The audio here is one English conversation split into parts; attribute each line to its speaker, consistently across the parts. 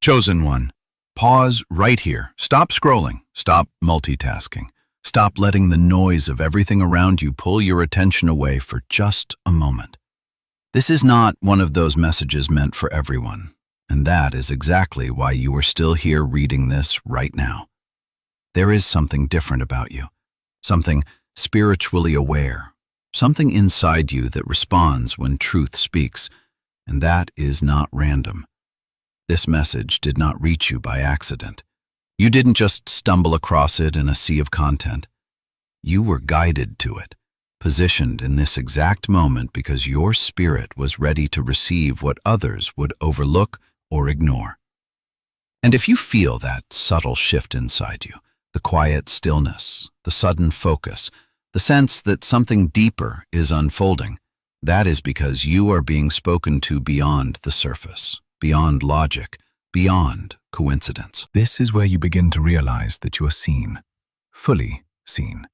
Speaker 1: Chosen one, pause right here. Stop scrolling. Stop multitasking. Stop letting the noise of everything around you pull your attention away for just a moment. This is not one of those messages meant for everyone, and that is exactly why you are still here reading this right now. There is something different about you, something spiritually aware, something inside you that responds when truth speaks, and that is not random. This message did not reach you by accident. You didn't just stumble across it in a sea of content. You were guided to it, positioned in this exact moment because your spirit was ready to receive what others would overlook or ignore. And if you feel that subtle shift inside you, the quiet stillness, the sudden focus, the sense that something deeper is unfolding, that is because you are being spoken to beyond the surface, beyond logic, beyond coincidence.
Speaker 2: This is where you begin to realize that you are seen, fully seen,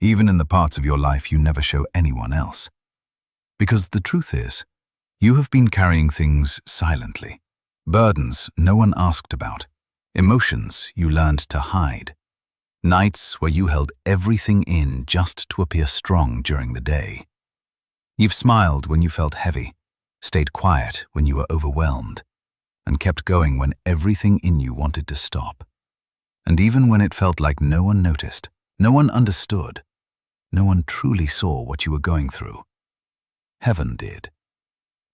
Speaker 2: even in the parts of your life you never show anyone else. Because the truth is, you have been carrying things silently, burdens no one asked about, emotions you learned to hide, nights where you held everything in just to appear strong during the day. You've smiled when you felt heavy, stayed quiet when you were overwhelmed, and kept going when everything in you wanted to stop. And even when it felt like no one noticed, no one understood, no one truly saw what you were going through, heaven did.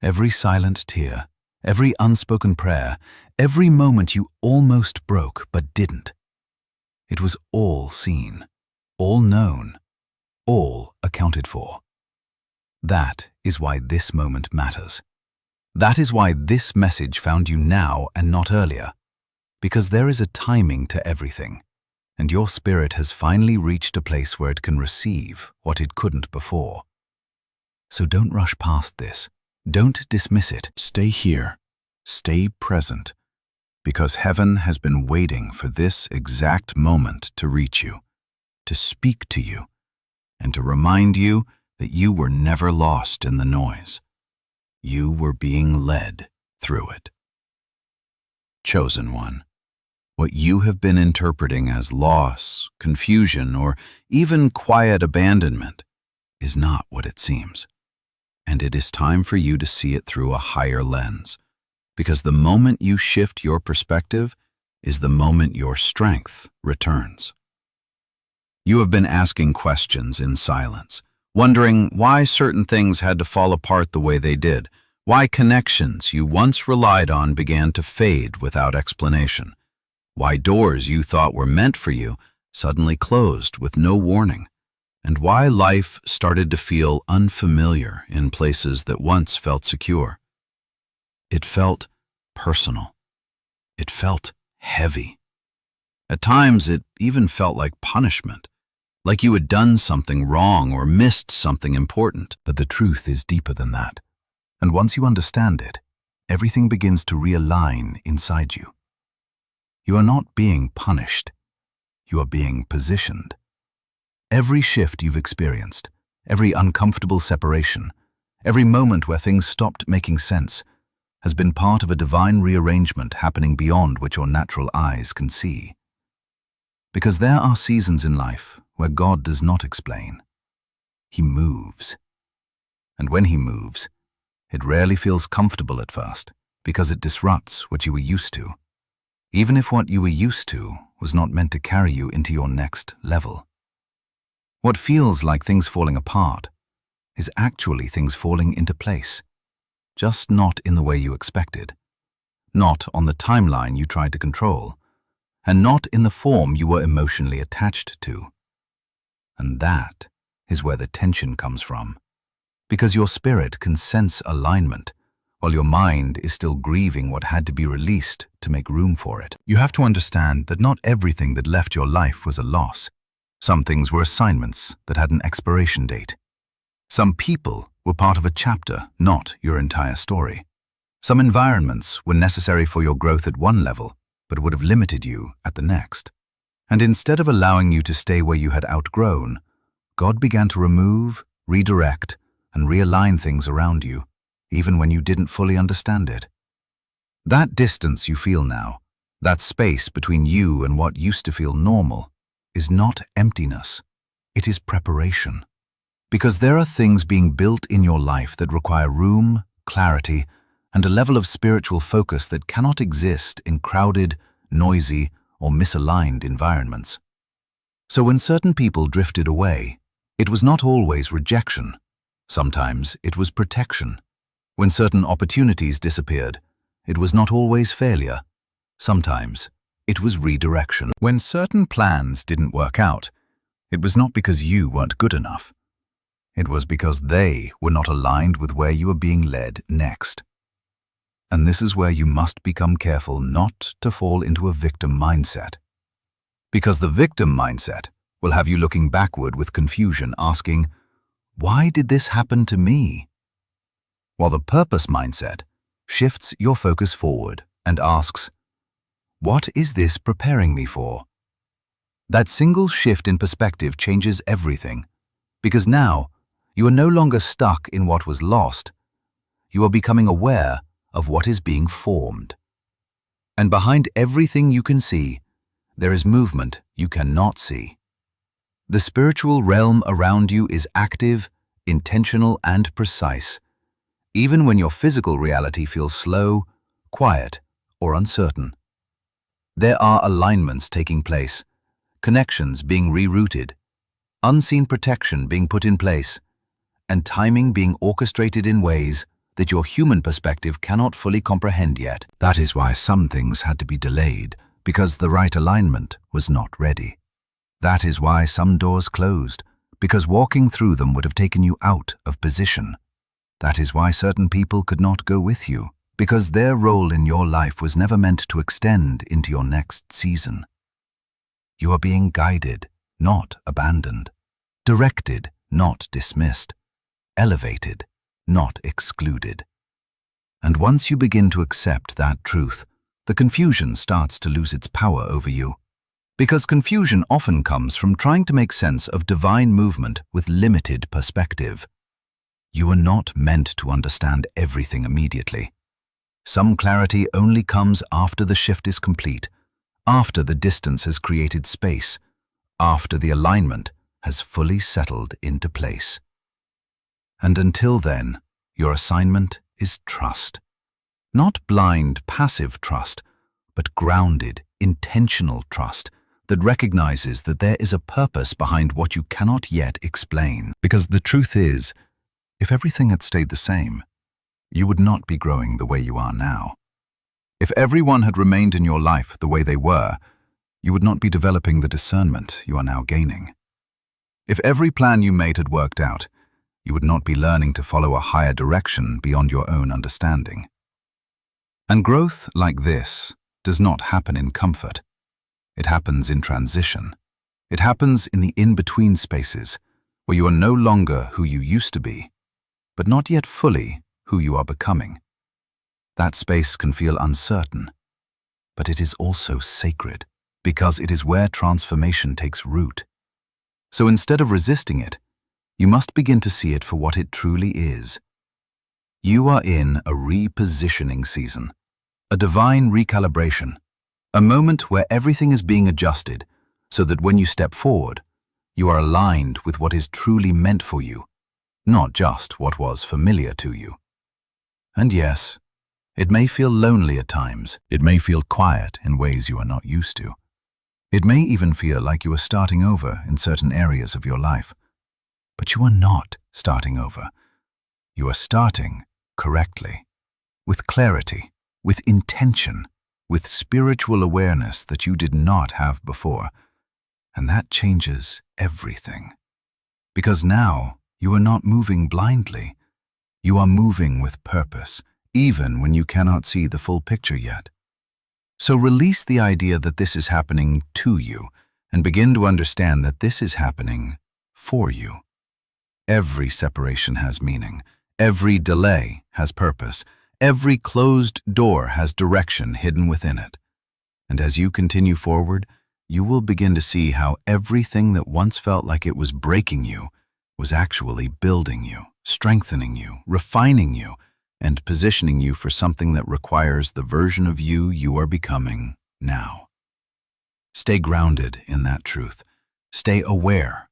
Speaker 2: Every silent tear, every unspoken prayer, every moment you almost broke but didn't. It was all seen, all known, all accounted for. That is why this moment matters. That is why this message found you now and not earlier, because there is a timing to everything, and your spirit has finally reached a place where it can receive what it couldn't before. So don't rush past this. Don't dismiss it. Stay here. Stay present, because heaven has been waiting for this exact moment to reach you, to speak to you, and to remind you that you were never lost in the noise. You were being led through it. Chosen one, what you have been interpreting as loss, confusion, or even quiet abandonment is not what it seems. And it is time for you to see it through a higher lens, because the moment you shift your perspective is the moment your strength returns. You have been asking questions in silence, wondering why certain things had to fall apart the way they did, why connections you once relied on began to fade without explanation, why doors you thought were meant for you suddenly closed with no warning, and why life started to feel unfamiliar in places that once felt secure. It felt personal. It felt heavy. At times, it even felt like punishment, like you had done something wrong or missed something important. But the truth is deeper than that. And once you understand it, everything begins to realign inside you. You are not being punished. You are being positioned. Every shift you've experienced, every uncomfortable separation, every moment where things stopped making sense, has been part of a divine rearrangement happening beyond which your natural eyes can see. Because there are seasons in life where God does not explain. He moves. And when he moves, it rarely feels comfortable at first, because it disrupts what you were used to, even if what you were used to was not meant to carry you into your next level. What feels like things falling apart is actually things falling into place, just not in the way you expected, not on the timeline you tried to control, and not in the form you were emotionally attached to. And that is where the tension comes from, because your spirit can sense alignment, while your mind is still grieving what had to be released to make room for it. You have to understand that not everything that left your life was a loss. Some things were assignments that had an expiration date. Some people were part of a chapter, not your entire story. Some environments were necessary for your growth at one level, but would have limited you at the next. And instead of allowing you to stay where you had outgrown, God began to remove, redirect, and realign things around you, even when you didn't fully understand it. That distance you feel now, that space between you and what used to feel normal, is not emptiness. It is preparation. Because there are things being built in your life that require room, clarity, and a level of spiritual focus that cannot exist in crowded, noisy, or misaligned environments. So when certain people drifted away, it was not always rejection. Sometimes it was protection. When certain opportunities disappeared, it was not always failure. Sometimes it was redirection. When certain plans didn't work out, it was not because you weren't good enough. It was because they were not aligned with where you were being led next. And this is where you must become careful not to fall into a victim mindset. Because the victim mindset will have you looking backward with confusion, asking, "Why did this happen to me?" While the purpose mindset shifts your focus forward and asks, "What is this preparing me for?" That single shift in perspective changes everything, because now you are no longer stuck in what was lost. You are becoming aware of what is being formed. And behind everything you can see, there is movement you cannot see. The spiritual realm around you is active, intentional, and precise, even when your physical reality feels slow, quiet, or uncertain. There are alignments taking place, connections being rerouted, unseen protection being put in place, and timing being orchestrated in ways that your human perspective cannot fully comprehend yet. That is why some things had to be delayed, because the right alignment was not ready. That is why some doors closed, because walking through them would have taken you out of position. That is why certain people could not go with you, because their role in your life was never meant to extend into your next season. You are being guided, not abandoned, directed, not dismissed, elevated, not excluded. And once you begin to accept that truth, the confusion starts to lose its power over you. Because confusion often comes from trying to make sense of divine movement with limited perspective. You are not meant to understand everything immediately. Some clarity only comes after the shift is complete, after the distance has created space, after the alignment has fully settled into place. And until then, your assignment is trust. Not blind, passive trust, but grounded, intentional trust that recognizes that there is a purpose behind what you cannot yet explain. Because the truth is, if everything had stayed the same, you would not be growing the way you are now. If everyone had remained in your life the way they were, you would not be developing the discernment you are now gaining. If every plan you made had worked out, you would not be learning to follow a higher direction beyond your own understanding. And growth like this does not happen in comfort. It happens in transition. It happens in the in-between spaces, where you are no longer who you used to be, but not yet fully who you are becoming. That space can feel uncertain, but it is also sacred, because it is where transformation takes root. So instead of resisting it, you must begin to see it for what it truly is. You are in a repositioning season, a divine recalibration, a moment where everything is being adjusted so that when you step forward, you are aligned with what is truly meant for you, not just what was familiar to you. And yes, it may feel lonely at times. It may feel quiet in ways you are not used to. It may even feel like you are starting over in certain areas of your life. But you are not starting over. You are starting correctly, with clarity, with intention, with spiritual awareness that you did not have before. And that changes everything. Because now you are not moving blindly. You are moving with purpose, even when you cannot see the full picture yet. So release the idea that this is happening to you and begin to understand that this is happening for you. Every separation has meaning. Every delay has purpose. Every closed door has direction hidden within it. And as you continue forward, you will begin to see how everything that once felt like it was breaking you was actually building you, strengthening you, refining you,
Speaker 1: and positioning you for something that requires the version of you you are becoming now. Stay grounded in that truth. Stay aware.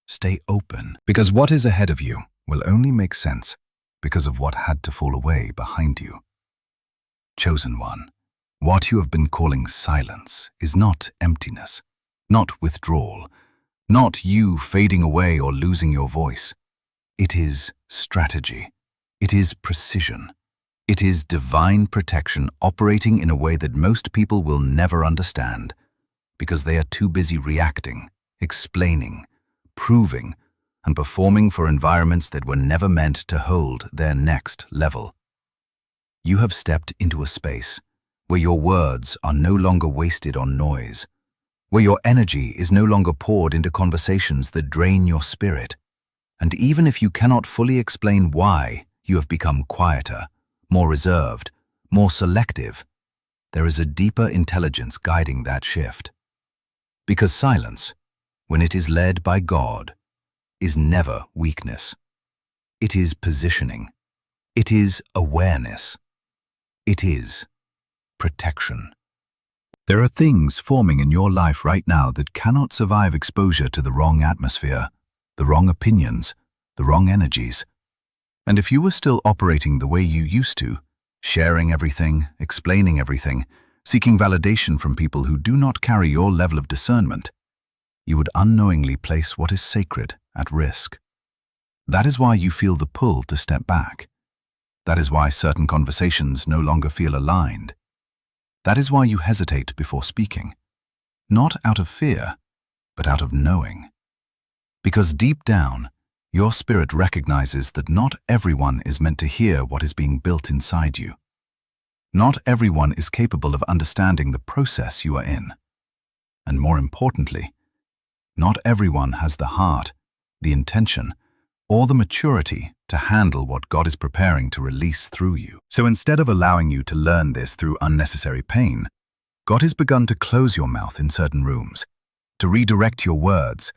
Speaker 1: Stay open.
Speaker 2: Because what is ahead of you will only make sense because of what had to fall away behind you. Chosen one, what you have been calling silence is not emptiness, not withdrawal, not you fading away or losing your voice. It is strategy. It is precision. It is divine protection operating in a way that most people will never understand because they are too busy reacting, explaining, proving, and performing for environments that were never meant to hold their next level. You have stepped into a space where your words are no longer wasted on noise, where your energy is no longer poured into conversations that drain your spirit. And even if you cannot fully explain why you have become quieter, more reserved, more selective, there is a deeper intelligence guiding that shift. Because silence, when it is led by God, is never weakness. It is positioning. It is awareness. It is protection. There are things forming in your life right now that cannot survive exposure to the wrong atmosphere, the wrong opinions, the wrong energies. And if you were still operating the way you used to, sharing everything, explaining everything, seeking validation from people who do not carry your level of discernment, you would unknowingly place what is sacred at risk. That is why you feel the pull to step back. That is why certain conversations no longer feel aligned. That is why you hesitate before speaking, not out of fear, but out of knowing. Because deep down, your spirit recognizes that not everyone is meant to hear what is being built inside you. Not everyone is capable of understanding the process you are in. And more importantly, not everyone has the heart, the intention, or the maturity to handle what God is preparing to release through you. So instead of allowing you to learn this through unnecessary pain, God has begun to close your mouth in certain rooms, to redirect your words,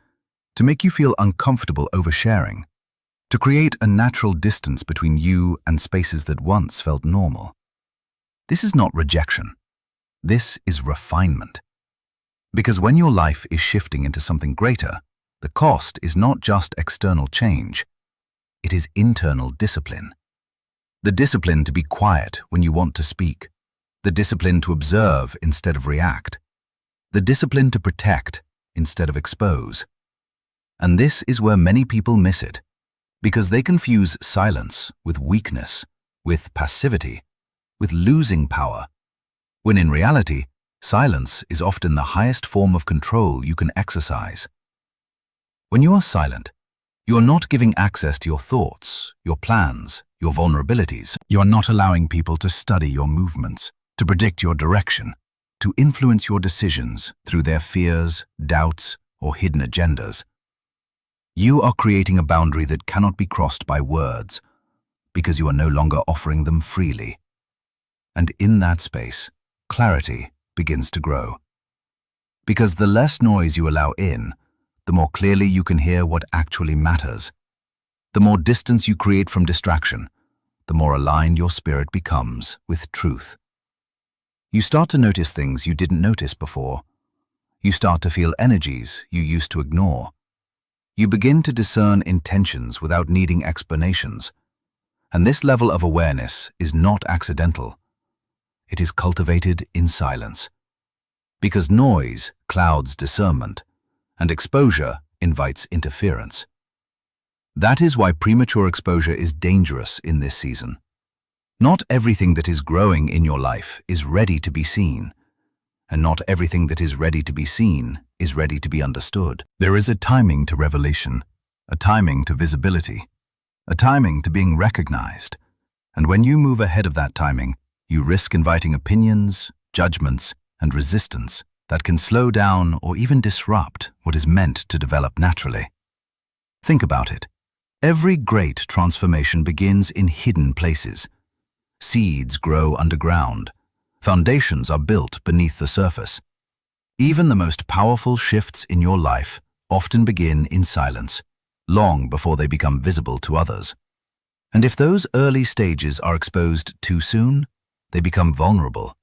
Speaker 2: to make you feel uncomfortable oversharing, to create a natural distance between you and spaces that once felt normal. This is not rejection. This is refinement. Because when your life is shifting into something greater, the cost is not just external change. It is internal discipline. The discipline to be quiet when you want to speak. The discipline to observe instead of react. The discipline to protect instead of expose. And this is where many people miss it, because they confuse silence with weakness, with passivity, with losing power, when in reality, silence is often the highest form of control you can exercise. When you are silent, you are not giving access to your thoughts, your plans, your vulnerabilities. You are not allowing people to study your movements, to predict your direction, to influence your decisions through their fears, doubts, or hidden agendas. You are creating a boundary that cannot be crossed by words, because you are no longer offering them freely. And in that space, clarity begins to grow. Because the less noise you allow in, the more clearly you can hear what actually matters. The more distance you create from distraction, the more aligned your spirit becomes with truth. You start to notice things you didn't notice before. You start to feel energies you used to ignore. You begin to discern intentions without needing explanations. And this level of awareness is not accidental. It is cultivated in silence. Because noise clouds discernment, and exposure invites interference. That is why premature exposure is dangerous in this season. Not everything that is growing in your life is ready to be seen, and not everything that is ready to be seen is ready to be understood. There is a timing to revelation, a timing to visibility, a timing to being recognized. And when you move ahead of that timing, you risk inviting opinions, judgments, and resistance that can slow down or even disrupt what is meant to develop naturally. Think about it. Every great transformation begins in hidden places. Seeds grow underground. Foundations are built beneath the surface. Even the most powerful shifts in your life often begin in silence, long before they become visible to others. And if those early stages are exposed too soon, they become vulnerable.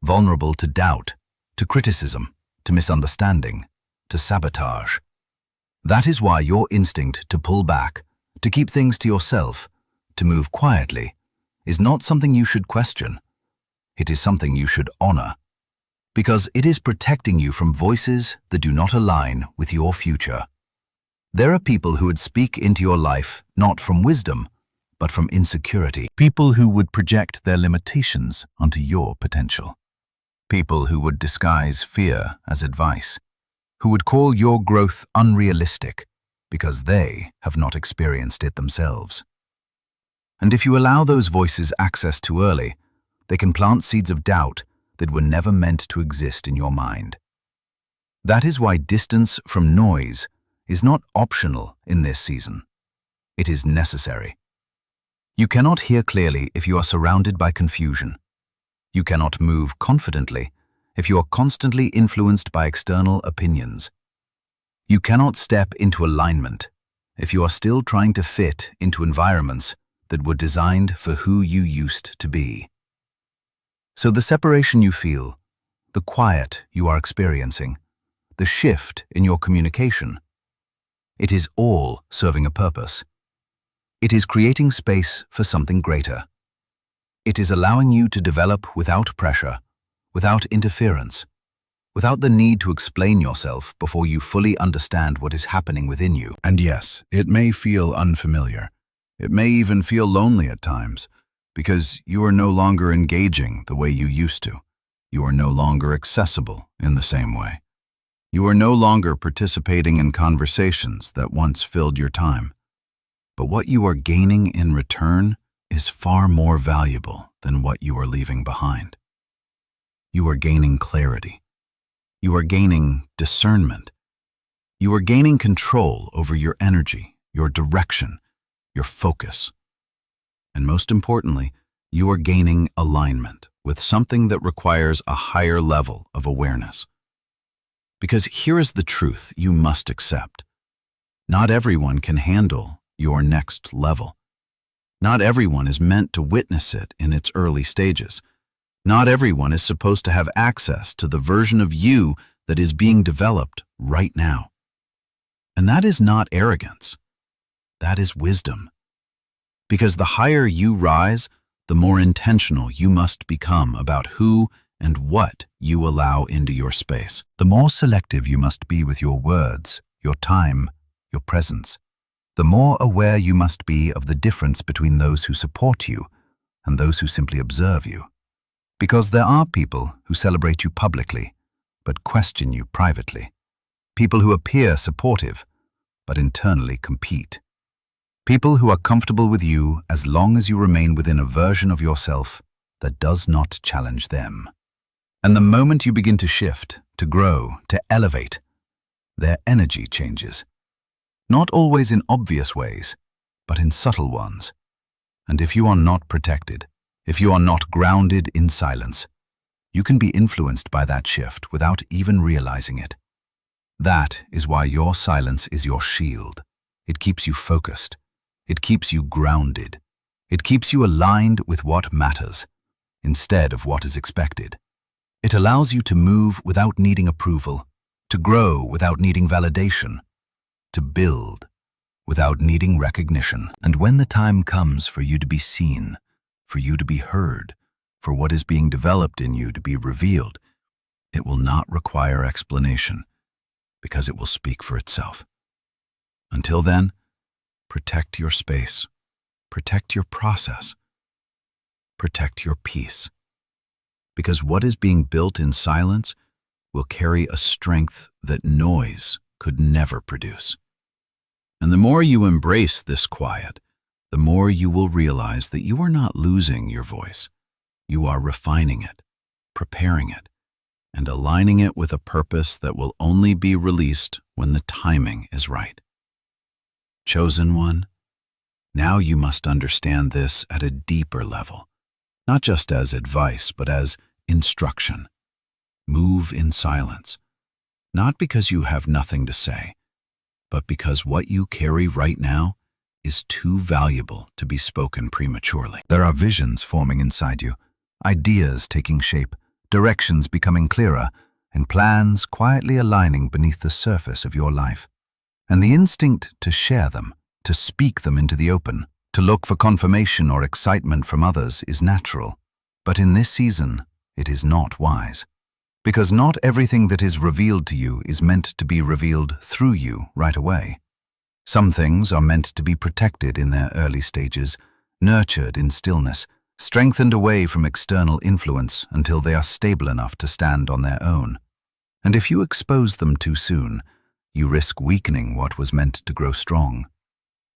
Speaker 2: Vulnerable to doubt, to criticism, to misunderstanding, to sabotage. That is why your instinct to pull back, to keep things to yourself, to move quietly, is not something you should question. It is something you should honor, because it is protecting you from voices that do not align with your future. There are people who would speak into your life not from wisdom, but from insecurity. People who would project their limitations onto your potential. People who would disguise fear as advice, who would call your growth unrealistic because they have not experienced it themselves. And if you allow those voices access too early, they can plant seeds of doubt that were never meant to exist in your mind. That is why distance from noise is not optional in this season. It is necessary. You cannot hear clearly if you are surrounded by confusion. You cannot move confidently if you are constantly influenced by external opinions. You cannot step into alignment if you are still trying to fit into environments that were designed for who you used to be. So the separation you feel, the quiet you are experiencing, the shift in your communication, it is all serving a purpose. It is creating space for something greater. It is allowing you to develop without pressure, without interference, without the need to explain yourself before you fully understand what is happening within you.
Speaker 1: And yes, it may feel unfamiliar. It may even feel lonely at times, because you are no longer engaging the way you used to. You are no longer accessible in the same way. You are no longer participating in conversations that once filled your time. But what you are gaining in return is far more valuable than what you are leaving behind. You are gaining clarity. You are gaining discernment. You are gaining control over your energy, your direction, your focus. And most importantly, you are gaining alignment with something that requires a higher level of awareness. Because here is the truth you must accept. Not everyone can handle your next level. Not everyone is meant to witness it in its early stages. Not everyone is supposed to have access to the version of you that is being developed right now. And that is not arrogance. That is wisdom. Because the higher you rise, the more intentional you must become about who and what you allow into your space. The more selective you must be with your words, your time, your presence. The more aware you must be of the difference between those who support you and those who simply observe you. Because there are people who celebrate you publicly, but question you privately. People who appear supportive, but internally compete. People who are comfortable with you as long as you remain within a version of yourself that does not challenge them. And the moment you begin to shift, to grow, to elevate, their energy changes. Not always in obvious ways, but in subtle ones. And if you are not protected, if you are not grounded in silence, you can be influenced by that shift without even realizing it. That is why your silence is your shield. It keeps you focused. It keeps you grounded. It keeps you aligned with what matters, instead of what is expected. It allows you to move without needing approval, to grow without needing validation, to build without needing recognition. And when the time comes for you to be seen, for you to be heard, for what is being developed in you to be revealed, it will not require explanation, because it will speak for itself. Until then, protect your space, protect your process, protect your peace. Because what is being built in silence will carry a strength that noise could never produce. And the more you embrace this quiet, the more you will realize that you are not losing your voice. You are refining it, preparing it, and aligning it with a purpose that will only be released when the timing is right. Chosen one, now you must understand this at a deeper level, not just as advice, but as instruction. Move in silence, not because you have nothing to say, but because what you carry right now is too valuable to be spoken prematurely.
Speaker 2: There are visions forming inside you, ideas taking shape, directions becoming clearer, and plans quietly aligning beneath the surface of your life. And the instinct to share them, to speak them into the open, to look for confirmation or excitement from others is natural. But in this season, it is not wise. Because not everything that is revealed to you is meant to be revealed through you right away. Some things are meant to be protected in their early stages, nurtured in stillness, strengthened away from external influence until they are stable enough to stand on their own. And if you expose them too soon, you risk weakening what was meant to grow strong.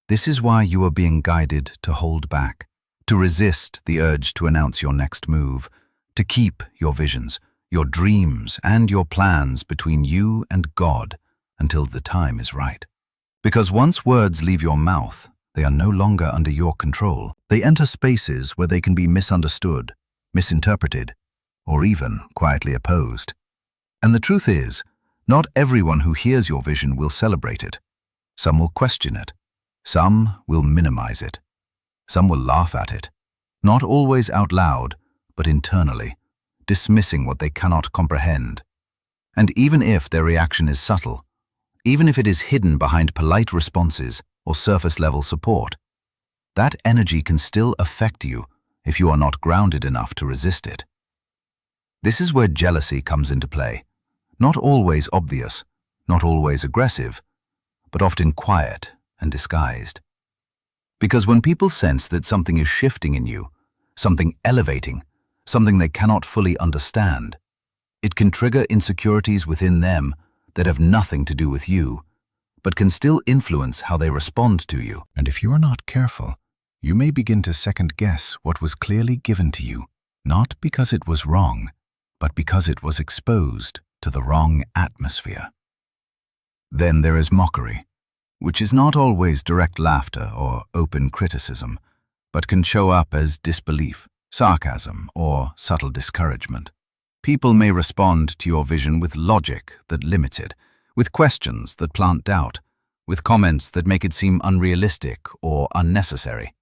Speaker 2: This is why you are being guided to hold back, to resist the urge to announce your next move, to keep your visions, your dreams, and your plans between you and God until the time is right. Because once words leave your mouth, they are no longer under your control. They enter spaces where they can be misunderstood, misinterpreted, or even quietly opposed. And the truth is, not everyone who hears your vision will celebrate it. Some will question it. Some will minimize it. Some will laugh at it. Not always out loud, but internally, dismissing what they cannot comprehend. And even if their reaction is subtle, even if it is hidden behind polite responses or surface-level support, that energy can still affect you if you are not grounded enough to resist it. This is where jealousy comes into play. Not always obvious, not always aggressive, but often quiet and disguised. Because when people sense that something is shifting in you, something elevating, something they cannot fully understand, it can trigger insecurities within them that have nothing to do with you, but can still influence how they respond to you. And if you are not careful, you may begin to second-guess what was clearly given to you, not because it was wrong, but because it was exposed to the wrong atmosphere. Then there is mockery, which is not always direct laughter or open criticism, but can show up as disbelief, sarcasm, or subtle discouragement. People may respond to your vision with logic that limits it, with questions that plant doubt, with comments that make it seem unrealistic or unnecessary.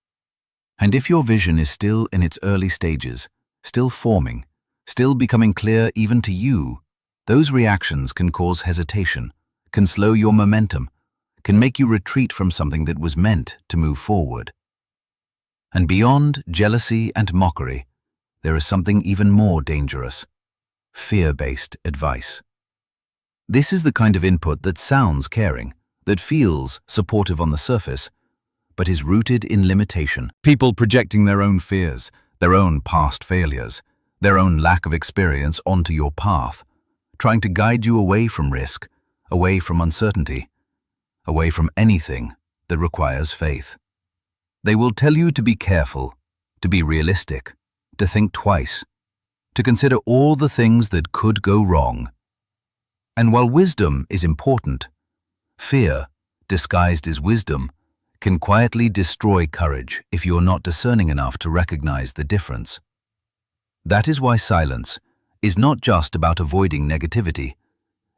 Speaker 2: And if your vision is still in its early stages, still forming, still becoming clear even to you, those reactions can cause hesitation, can slow your momentum, can make you retreat from something that was meant to move forward. And beyond jealousy and mockery, there is something even more dangerous: fear-based advice. This is the kind of input that sounds caring, that feels supportive on the surface, but is rooted in limitation. People projecting their own fears, their own past failures, their own lack of experience onto your path, trying to guide you away from risk, away from uncertainty, away from anything that requires faith. They will tell you to be careful, to be realistic, to think twice, to consider all the things that could go wrong. And while wisdom is important, fear, disguised as wisdom, can quietly destroy courage if you're not discerning enough to recognize the difference. That is why silence is not just about avoiding negativity,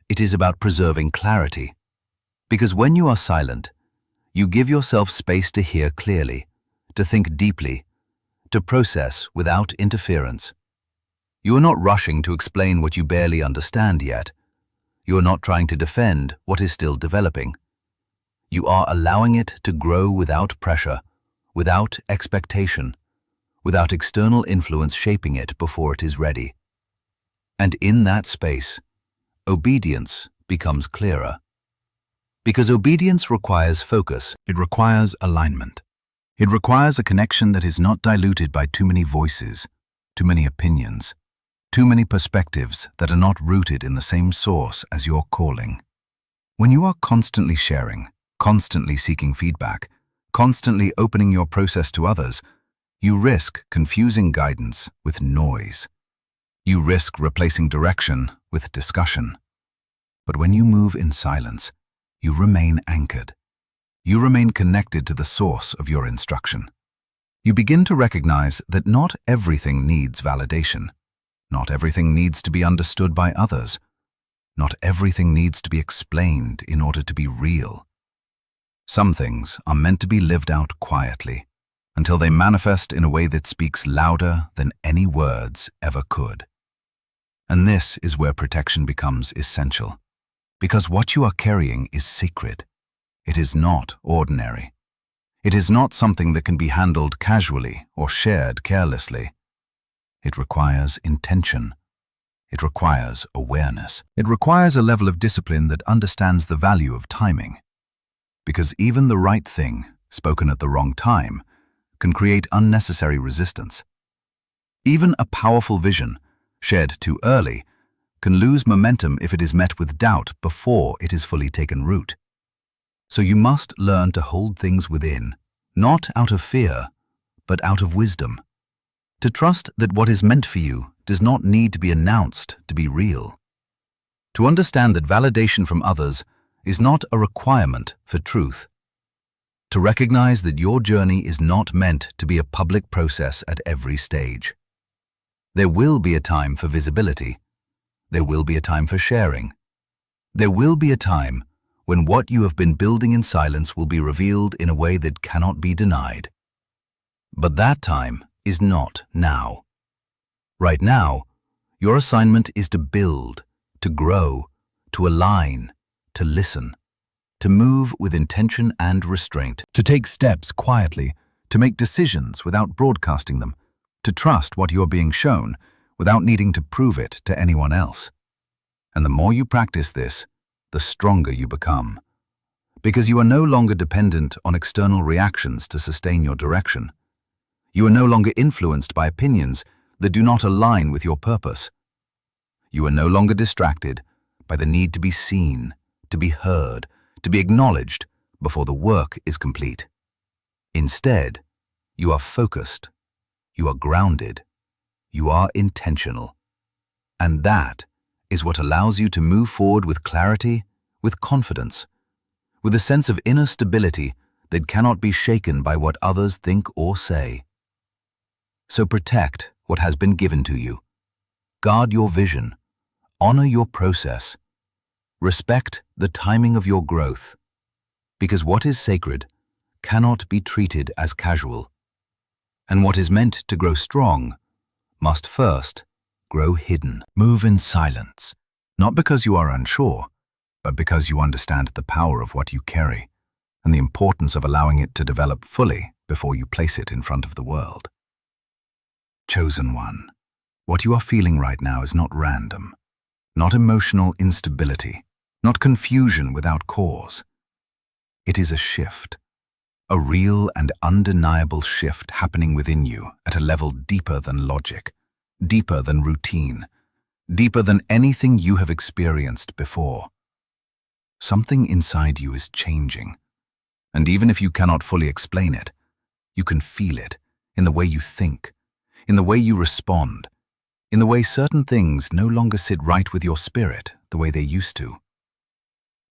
Speaker 2: it is about preserving clarity. Because when you are silent, you give yourself space to hear clearly, to think deeply, to process without interference. You are not rushing to explain what you barely understand yet. You are not trying to defend what is still developing. You are allowing it to grow without pressure, without expectation, without external influence shaping it before it is ready. And in that space, obedience becomes clearer. Because obedience requires focus. It requires alignment. It requires a connection that is not diluted by too many voices, too many opinions, too many perspectives that are not rooted in the same source as your calling. When you are constantly sharing, constantly seeking feedback, constantly opening your process to others, you risk confusing guidance with noise. You risk replacing direction with discussion. But when you move in silence, you remain anchored. You remain connected to the source of your instruction. You begin to recognize that not everything needs validation. Not everything needs to be understood by others. Not everything needs to be explained in order to be real. Some things are meant to be lived out quietly, until they manifest in a way that speaks louder than any words ever could. And this is where protection becomes essential, because what you are carrying is sacred. It is not ordinary. It is not something that can be handled casually or shared carelessly. It requires intention. It requires awareness. It requires a level of discipline that understands the value of timing. Because even the right thing, spoken at the wrong time, can create unnecessary resistance. Even a powerful vision, shared too early, can lose momentum if it is met with doubt before it is fully taken root. So you must learn to hold things within, not out of fear, but out of wisdom. To trust that what is meant for you does not need to be announced to be real. To understand that validation from others is not a requirement for truth. To recognize that your journey is not meant to be a public process at every stage. There will be a time for visibility. There will be a time for sharing. There will be a time when what you have been building in silence will be revealed in a way that cannot be denied. But that time is not now. Right now, your assignment is to build, to grow, to align, to listen, to move with intention and restraint, to take steps quietly, to make decisions without broadcasting them, to trust what you're being shown without needing to prove it to anyone else. And the more you practice this, the stronger you become. Because you are no longer dependent on external reactions to sustain your direction. You are no longer influenced by opinions that do not align with your purpose. You are no longer distracted by the need to be seen, to be heard, to be acknowledged before the work is complete. Instead, you are focused, you are grounded, you are intentional. And that is what allows you to move forward with clarity, with confidence, with a sense of inner stability that cannot be shaken by what others think or say. So protect what has been given to you. Guard your vision. Honor your process. Respect the timing of your growth. Because what is sacred cannot be treated as casual. And what is meant to grow strong must first grow hidden. Move in silence, not because you are unsure, but because you understand the power of what you carry and the importance of allowing it to develop fully before you place it in front of the world. Chosen one, what you are feeling right now is not random, not emotional instability, not confusion without cause. It is a shift, a real and undeniable shift happening within you at a level deeper than logic, deeper than routine, deeper than anything you have experienced before. Something inside you is changing, and even if you cannot fully explain it, you can feel it in the way you think, in the way you respond, in the way certain things no longer sit right with your spirit the way they used to.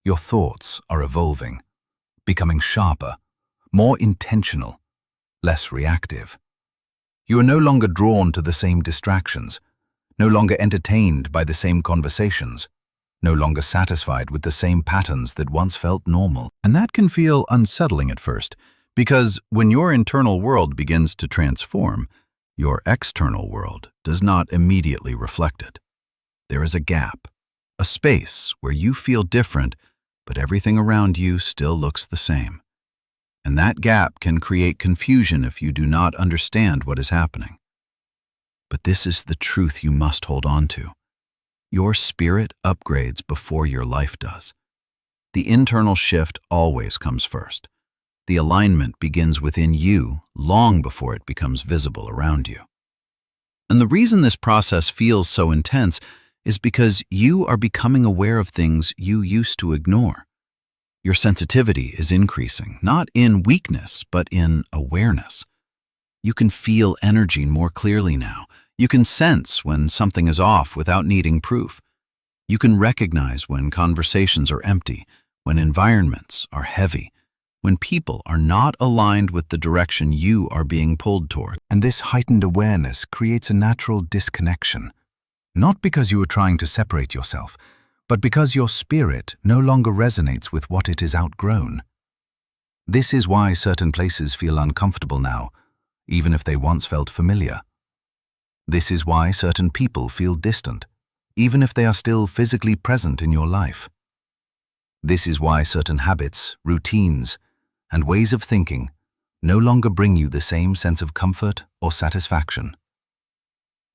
Speaker 2: Your thoughts are evolving, becoming sharper, more intentional, less reactive. You are no longer drawn to the same distractions, no longer entertained by the same conversations, no longer satisfied with the same patterns that once felt normal. And that can feel unsettling at first, because when your internal world begins to transform, your external world does not immediately reflect it. There is a gap, a space where you feel different, but everything around you still looks the same. And that gap can create confusion if you do not understand what is happening. But this is the truth you must hold on to. Your spirit upgrades before your life does. The internal shift always comes first. The alignment begins within you long before it becomes visible around you. And the reason this process feels so intense is because you are becoming aware of things you used to ignore. Your sensitivity is increasing, not in weakness, but in awareness. You can feel energy more clearly now. You can sense when something is off without needing proof. You can recognize when conversations are empty, when environments are heavy, when people are not aligned with the direction you are being pulled toward. And this heightened awareness creates a natural disconnection, not because you are trying to separate yourself, but because your spirit no longer resonates with what it is outgrown. This is why certain places feel uncomfortable now, even if they once felt familiar. This is why certain people feel distant, even if they are still physically present in your life. This is why certain habits, routines, and ways of thinking no longer bring you the same sense of comfort or satisfaction.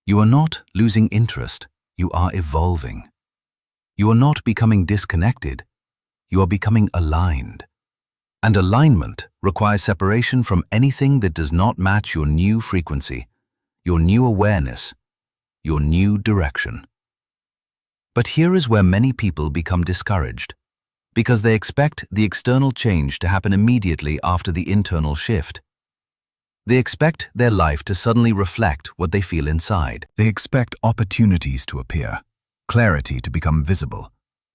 Speaker 2: You are not losing interest, you are evolving. You are not becoming disconnected, you are becoming aligned. And alignment requires separation from anything that does not match your new frequency, your new awareness, your new direction. But here is where many people become discouraged, because they expect the external change to happen immediately after the internal shift. They expect their life to suddenly reflect what they feel inside.
Speaker 1: They expect opportunities to appear, clarity to become visible,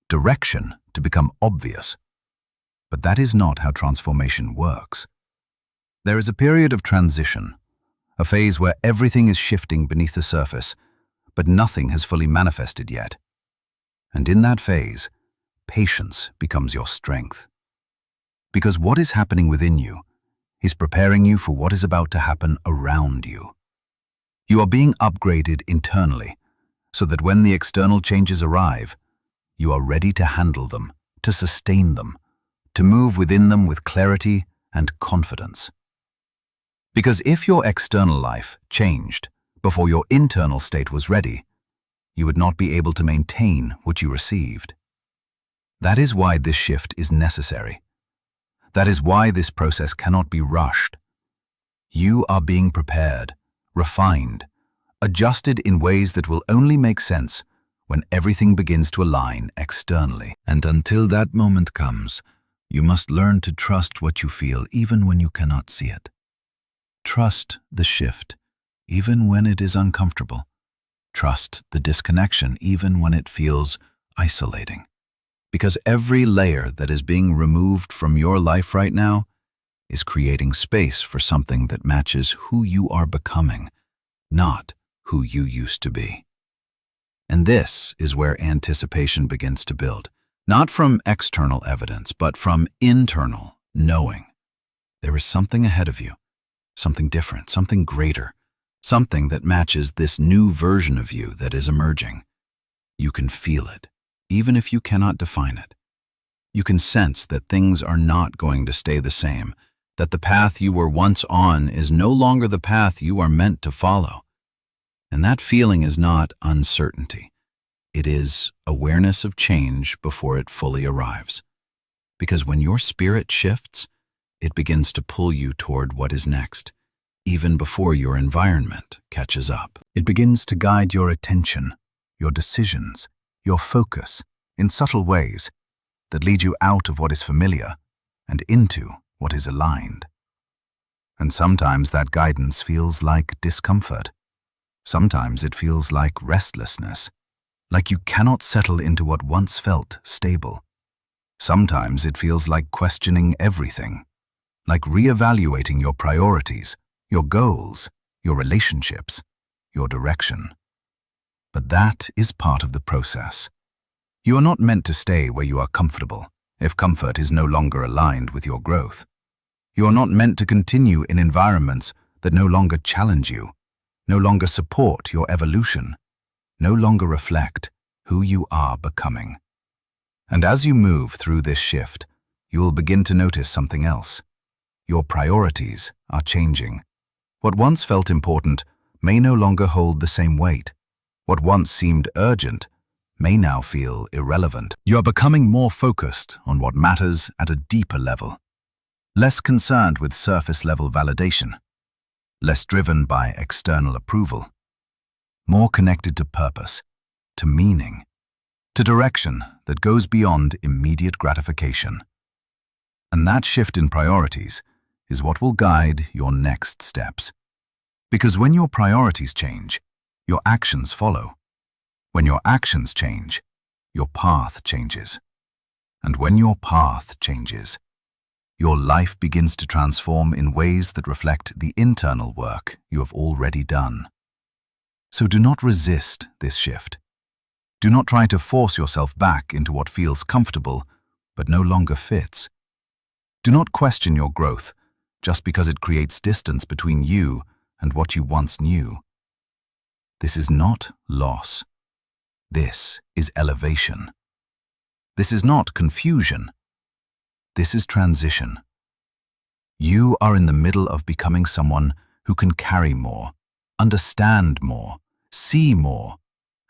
Speaker 1: direction to become obvious. But that is not how transformation works. There is a period of transition, a phase where everything is shifting beneath the surface, but nothing has fully manifested yet. And in that phase, patience becomes your strength. Because what is happening within you is preparing you for what is about to happen around you. You are being upgraded internally, so that when the external changes arrive, you are ready to handle them, to sustain them, to move within them with clarity and confidence. Because if your external life changed before your internal state was ready, you would not be able to maintain what you received. That is why this shift is necessary. That is why this process cannot be rushed. You are being prepared, refined, adjusted in ways that will only make sense when everything begins to align externally. And until that moment comes, you must learn to trust what you feel even when you cannot see it. Trust the shift, even when it is uncomfortable. Trust the disconnection, even when it feels isolating. Because every layer that is being removed from your life right now is creating space for something that matches who you are becoming, not who you used to be. And this is where anticipation begins to build, not from external evidence, but from internal knowing. There is something ahead of you, something different, something greater, something that matches this new version of you that is emerging. You can feel it, even if you cannot define it. You can sense that things are not going to stay the same, that the path you were once on is no longer the path you are meant to follow. And that feeling is not uncertainty. It is awareness of change before it fully arrives. Because when your spirit shifts, it begins to pull you toward what is next, even before your environment catches up. It begins to guide your attention, your decisions, your focus in subtle ways that lead you out of what is familiar and into what is aligned. And sometimes that guidance feels like discomfort. Sometimes it feels like restlessness, like you cannot settle into what once felt stable. Sometimes it feels like questioning everything, like reevaluating your priorities, your goals, your relationships, your direction. But that is part of the process. You are not meant to stay where you are comfortable, if comfort is no longer aligned with your growth. You are not meant to continue in environments that no longer challenge you, no longer support your evolution, no longer reflect who you are becoming. And as you move through this shift, you will begin to notice something else. Your priorities are changing. What once felt important may no longer hold the same weight. What once seemed urgent may now feel irrelevant. You are becoming more focused on what matters at a deeper level, less concerned with surface-level validation, less driven by external approval, more connected to purpose, to meaning, to direction that goes beyond immediate gratification. And that shift in priorities is what will guide your next steps. Because when your priorities change, your actions follow. When your actions change, your path changes. And when your path changes, your life begins to transform in ways that reflect the internal work you have already done. So do not resist this shift. Do not try to force yourself back into what feels comfortable but no longer fits.
Speaker 2: Do not question your growth just because it creates distance between you and what you once knew. This is not loss. This is elevation. This is not confusion. This is transition. You are in the middle of becoming someone who can carry more, understand more, see more,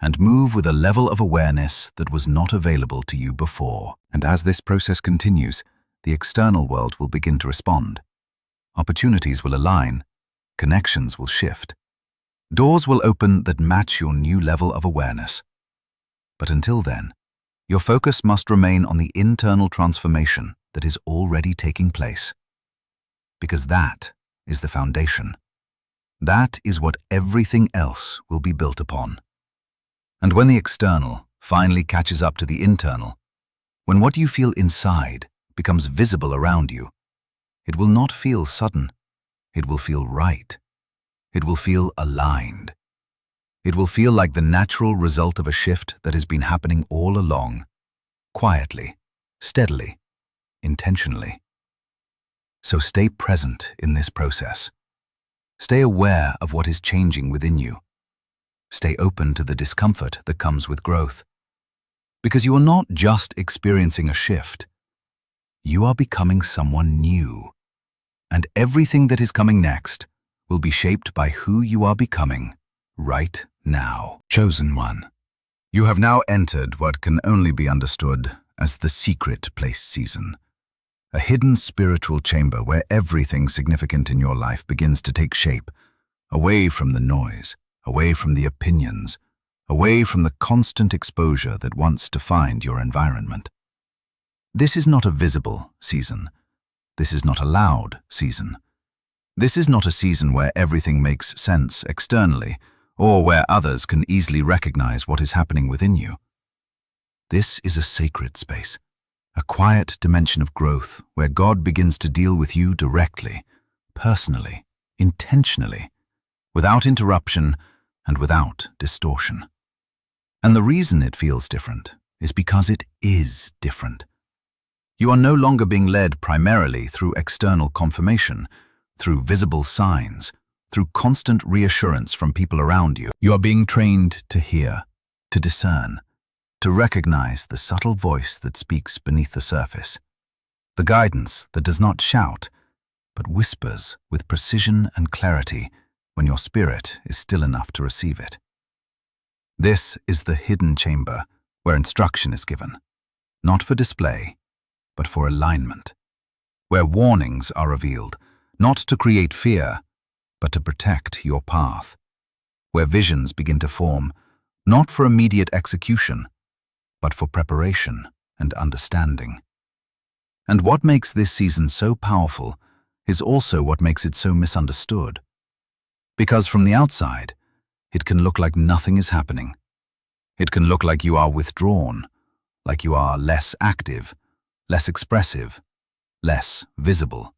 Speaker 2: and move with a level of awareness that was not available to you before. And as this process continues, the external world will begin to respond. Opportunities will align, connections will shift. Doors will open that match your new level of awareness. But until then, your focus must remain on the internal transformation that is already taking place. Because that is the foundation. That is what everything else will be built upon. And when the external finally catches up to the internal, when what you feel inside becomes visible around you, it will not feel sudden. It will feel right. It will feel aligned. It will feel like the natural result of a shift that has been happening all along, quietly, steadily, intentionally. So stay present in this process. Stay aware of what is changing within you. Stay open to the discomfort that comes with growth. Because you are not just experiencing a shift. You are becoming someone new. And everything that is coming next will be shaped by who you are becoming right now. Chosen one, you have now entered what can only be understood as the secret place season. A hidden spiritual chamber where everything significant in your life begins to take shape, away from the noise, away from the opinions, away from the constant exposure that once defined your environment. This is not a visible season. This is not a loud season. This is not a season where everything makes sense externally, or where others can easily recognize what is happening within you. This is a sacred space. A quiet dimension of growth where God begins to deal with you directly, personally, intentionally, without interruption and without distortion. And the reason it feels different is because it is different. You are no longer being led primarily through external confirmation, through visible signs, through constant reassurance from people around you. You are being trained to hear, to discern, to recognize the subtle voice that speaks beneath the surface, the guidance that does not shout, but whispers with precision and clarity when your spirit is still enough to receive it. This is the hidden chamber where instruction is given, not for display, but for alignment, where warnings are revealed, not to create fear, but to protect your path, where visions begin to form, not for immediate execution, but for preparation and understanding. And what makes this season so powerful is also what makes it so misunderstood. Because from the outside, it can look like nothing is happening. It can look like you are withdrawn, like you are less active, less expressive, less visible.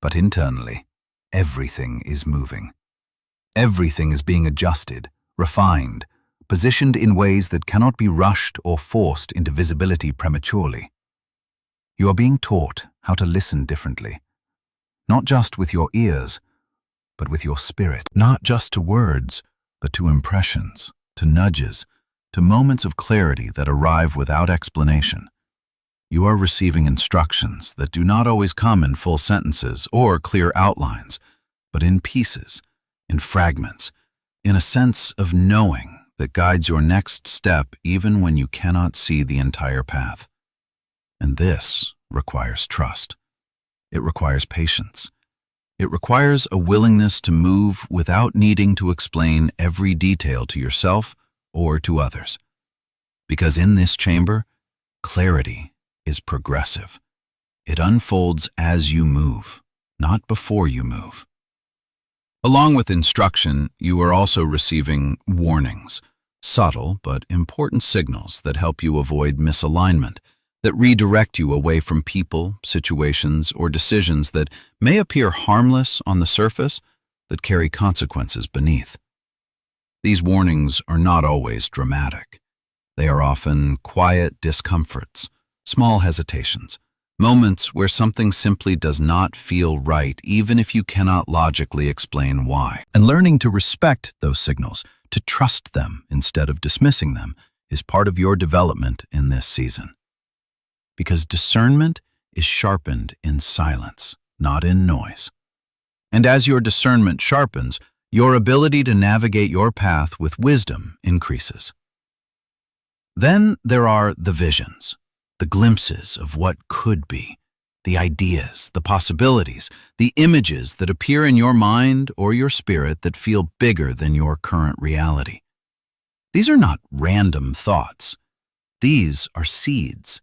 Speaker 2: But internally, everything is moving. Everything is being adjusted, refined, positioned in ways that cannot be rushed or forced into visibility prematurely. You are being taught how to listen differently, not just with your ears, but with your spirit. Not just to words, but to impressions, to nudges, to moments of clarity that arrive without explanation. You are receiving instructions that do not always come in full sentences or clear outlines, but in pieces, in fragments, in a sense of knowing that guides your next step even when you cannot see the entire path. And this requires trust. It requires patience. It requires a willingness to move without needing to explain every detail to yourself or to others. Because in this chamber, clarity is progressive. It unfolds as you move, not before you move. Along with instruction, you are also receiving warnings, subtle but important signals that help you avoid misalignment, that redirect you away from people, situations, or decisions that may appear harmless on the surface, that carry consequences beneath. These warnings are not always dramatic. They are often quiet discomforts, small hesitations,
Speaker 1: Moments where something simply does not feel right, even if you cannot logically explain why. And learning to respect those signals, to trust them instead of dismissing them, is part of your development in this season. Because discernment is sharpened in silence, not in noise. And as your discernment sharpens, your ability to navigate your path with wisdom increases. Then there are the visions, the glimpses of what could be, the ideas, the possibilities, the images that appear in your mind or your spirit that feel bigger than your current reality. These are not random thoughts. These are seeds.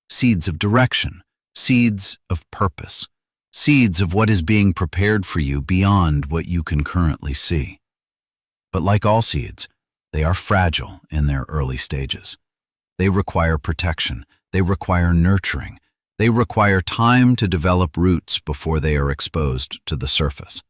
Speaker 1: Seeds of direction, seeds of purpose, seeds of what is being prepared for you beyond what you can currently see. But like all seeds, they are fragile in their early stages. They require protection. They require nurturing. They require time to develop roots before they are exposed to the surface.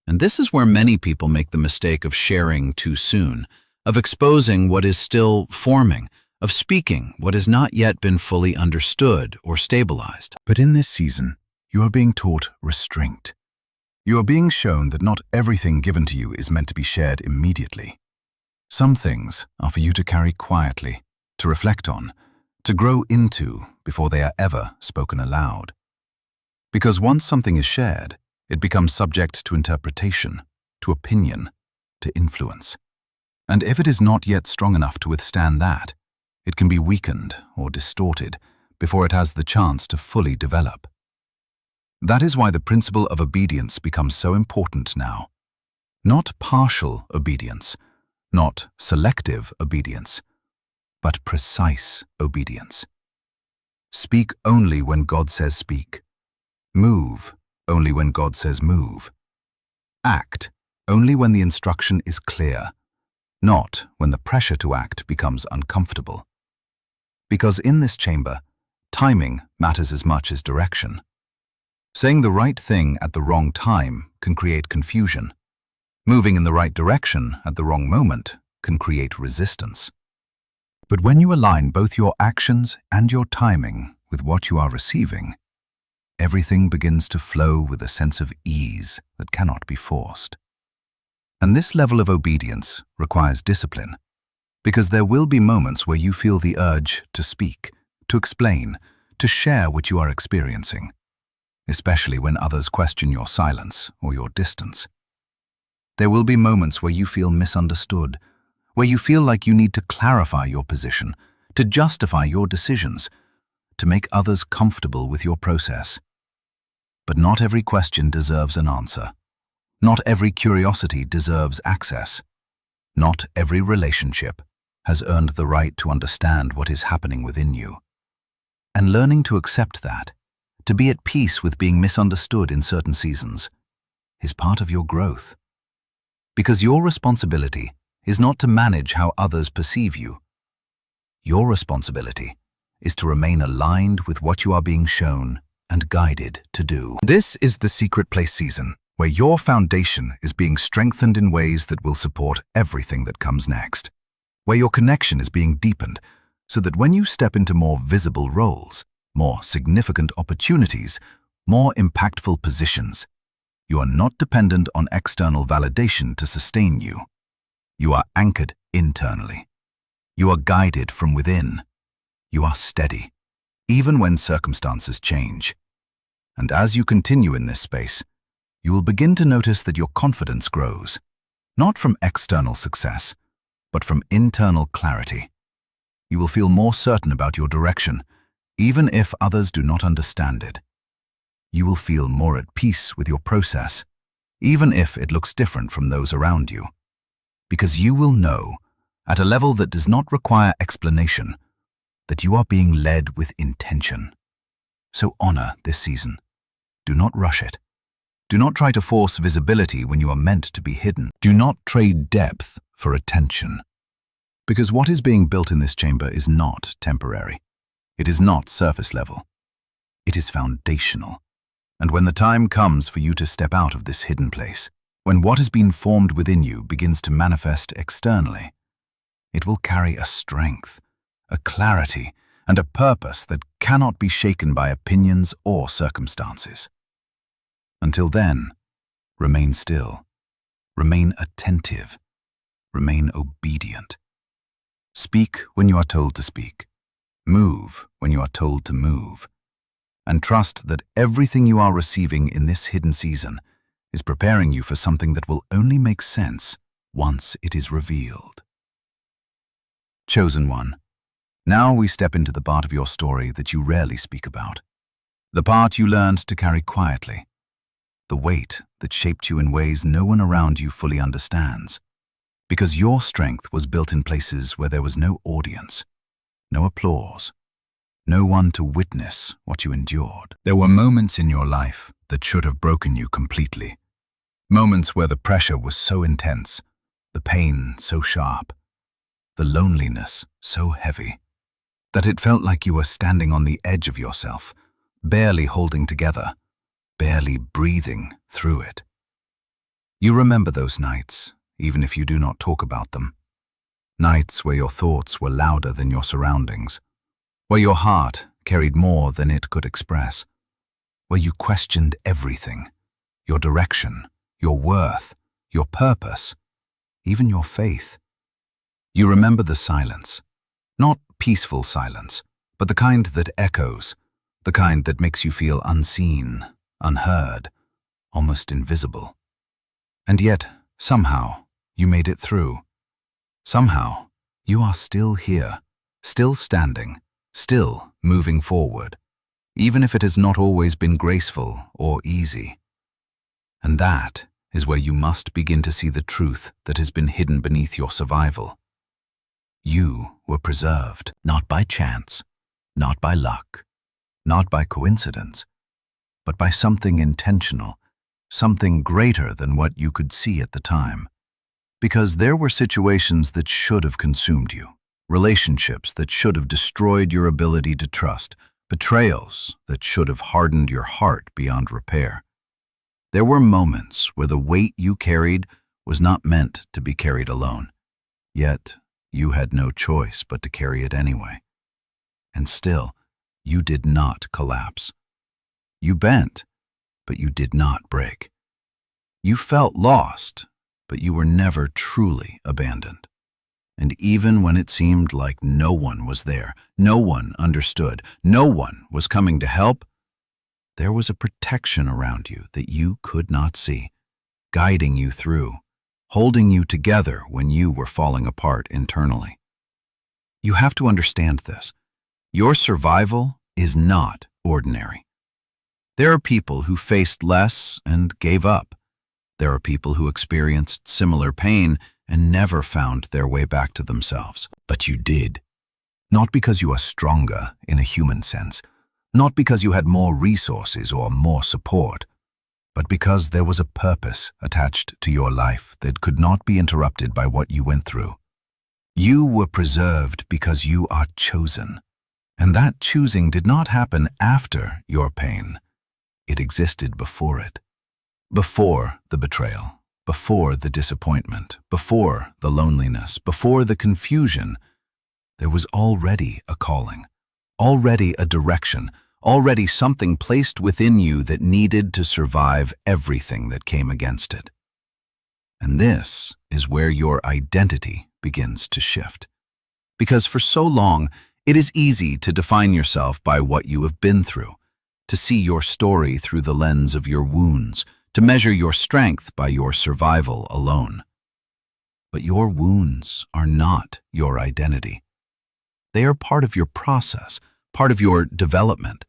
Speaker 1: And this is where many people make the mistake of sharing too soon, of exposing what is still forming, of speaking what has not yet been fully understood or stabilized.
Speaker 2: But in this season, you are being taught restraint. You are being shown that not everything given to you is meant to be shared immediately. Some things are for you to carry quietly, to reflect on, to grow into before they are ever spoken aloud. Because once something is shared, it becomes subject to interpretation, to opinion, to influence. And if it is not yet strong enough to withstand that, it can be weakened or distorted before it has the chance to fully develop. That is why the principle of obedience becomes so important now. Not partial obedience, not selective obedience, but precise obedience. Speak only when God says speak. Move only when God says move. Act only when the instruction is clear, not when the pressure to act becomes uncomfortable. Because in this chamber, timing matters as much as direction. Saying the right thing at the wrong time can create confusion. Moving in the right direction at the wrong moment can create resistance. But when you align both your actions and your timing with what you are receiving, everything begins to flow with a sense of ease that cannot be forced. And this level of obedience requires discipline, because there will be moments where you feel the urge to speak, to explain, to share what you are experiencing, especially when others question your silence or your distance. There will be moments where you feel misunderstood, where you feel like you need to clarify your position, to justify your decisions, to make others comfortable with your process. But not every question deserves an answer. Not every curiosity deserves access. Not every relationship has earned the right to understand what is happening within you. And learning to accept that, to be at peace with being misunderstood in certain seasons, is part of your growth. Because your responsibility is not to manage how others perceive you. Your responsibility is to remain aligned with what you are being shown and guided to do. This is the Secret Place season, where your foundation is being strengthened in ways that will support everything that comes next. Where your connection is being deepened, so that when you step into more visible roles, more significant opportunities, more impactful positions, you are not dependent on external validation to sustain you. You are anchored internally. You are guided from within. You are steady, even when circumstances change. And as you continue in this space, you will begin to notice that your confidence grows, not from external success, but from internal clarity. You will feel more certain about your direction, even if others do not understand it. You will feel more at peace with your process, even if it looks different from those around you. Because you will know, at a level that does not require explanation, that you are being led with intention. So honor this season. Do not rush it. Do not try to force visibility when you are meant to be hidden. Do not trade depth for attention. Because what is being built in this chamber is not temporary. It is not surface level. It is foundational. And when the time comes for you to step out of this hidden place, when what has been formed within you begins to manifest externally, it will carry a strength, a clarity, and a purpose that cannot be shaken by opinions or circumstances. Until then, remain still, remain attentive, remain obedient. Speak when you are told to speak, move when you are told to move, and trust that everything you are receiving in this hidden season is preparing you for something that will only make sense once it is revealed. Chosen one, now we step into the part of your story that you rarely speak about. The part you learned to carry quietly. The weight that shaped you in ways no one around you fully understands. Because your strength was built in places where there was no audience, no applause, no one to witness what you endured. There were moments in your life that should have broken you completely. Moments where the pressure was so intense, the pain so sharp, the loneliness so heavy, that it felt like you were standing on the edge of yourself, barely holding together, barely breathing through it. You remember those nights, even if you do not talk about them. Nights where your thoughts were louder than your surroundings, where your heart carried more than it could express, where you questioned everything, your direction, your worth, your purpose, even your faith. You remember the silence, not peaceful silence, but the kind that echoes, the kind that makes you feel unseen, unheard, almost invisible. And yet, somehow, you made it through. Somehow, you are still here, still standing, still moving forward, even if it has not always been graceful or easy. And that is where you must begin to see the truth that has been hidden beneath your survival. You were preserved, not by chance, not by luck, not by coincidence, but by something intentional, something greater than what you could see at the time. Because there were situations that should have consumed you, relationships that should have destroyed your ability to trust, betrayals that should have hardened your heart beyond repair. There were moments where the weight you carried was not meant to be carried alone, yet you had no choice but to carry it anyway. And still, you did not collapse. You bent, but you did not break. You felt lost, but you were never truly abandoned. And even when it seemed like no one was there, no one understood, no one was coming to help, there was a protection around you that you could not see, guiding you through, holding you together when you were falling apart internally. You have to understand this. Your survival is not ordinary. There are people who faced less and gave up. There are people who experienced similar pain and never found their way back to themselves. But you did. Not because you are stronger in a human sense, not because you had more resources or more support, but because there was a purpose attached to your life that could not be interrupted by what you went through. You were preserved because you are chosen, and that choosing did not happen after your pain. It existed before it. Before the betrayal, before the disappointment, before the loneliness, before the confusion, there was already a calling, already a direction, already something placed within you that needed to survive everything that came against it. And this is where your identity begins to shift. Because for so long, it is easy to define yourself by what you have been through, to see your story through the lens of your wounds, to measure your strength by your survival alone. But your wounds are not your identity. They are part of your process, part of your development,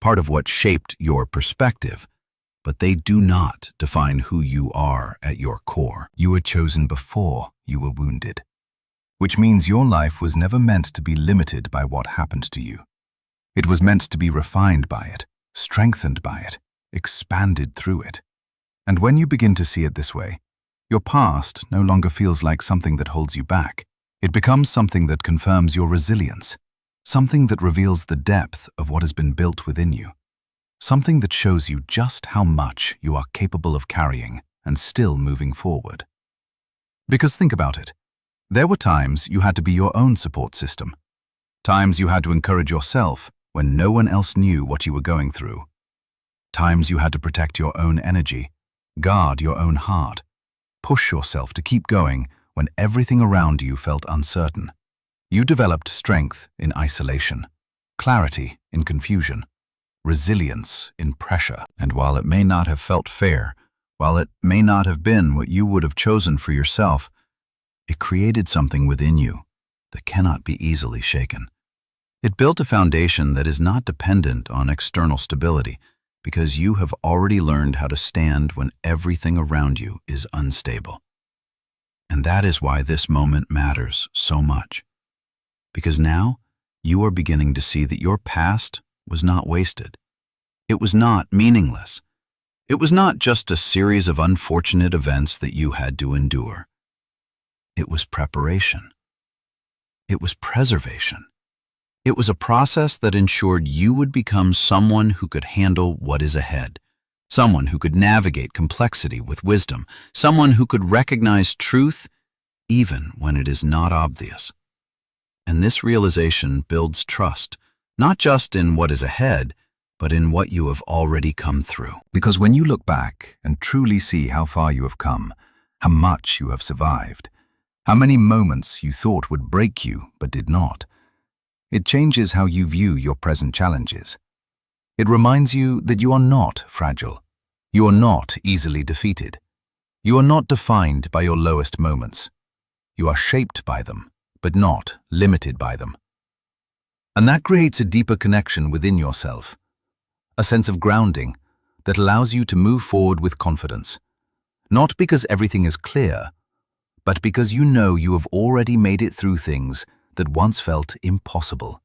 Speaker 2: part of what shaped your perspective, but they do not define who you are at your core. You were chosen before you were wounded, which means your life was never meant to be limited by what happened to you. It was meant to be refined by it, strengthened by it, expanded through it. And when you begin to see it this way, your past no longer feels like something that holds you back. It becomes something that confirms your resilience, something that reveals the depth of what has been built within you, something that shows you just how much you are capable of carrying and still moving forward. Because think about it, there were times you had to be your own support system. Times you had to encourage yourself when no one else knew what you were going through. Times you had to protect your own energy, guard your own heart, push yourself to keep going when everything around you felt uncertain. You developed strength in isolation, clarity in confusion, resilience in pressure. And while it may not have felt fair, while it may not have been what you would have chosen for yourself, it created something within you that cannot be easily shaken. It built a foundation that is not dependent on external stability, because you have already learned how to stand when everything around you is unstable. And that is why this moment matters so much. Because now you are beginning to see that your past was not wasted. It was not meaningless. It was not just a series of unfortunate events that you had to endure. It was preparation. It was preservation. It was a process that ensured you would become someone who could handle what is ahead, someone who could navigate complexity with wisdom, someone who could recognize truth even when it is not obvious. And this realization builds trust, not just in what is ahead, but in what you have already come through. Because when you look back and truly see how far you have come, how much you have survived, how many moments you thought would break you but did not, it changes how you view your present challenges. It reminds you that you are not fragile. You are not easily defeated. You are not defined by your lowest moments. You are shaped by them, but not limited by them. And that creates a deeper connection within yourself, a sense of grounding that allows you to move forward with confidence, not because everything is clear, but because you know you have already made it through things that once felt impossible.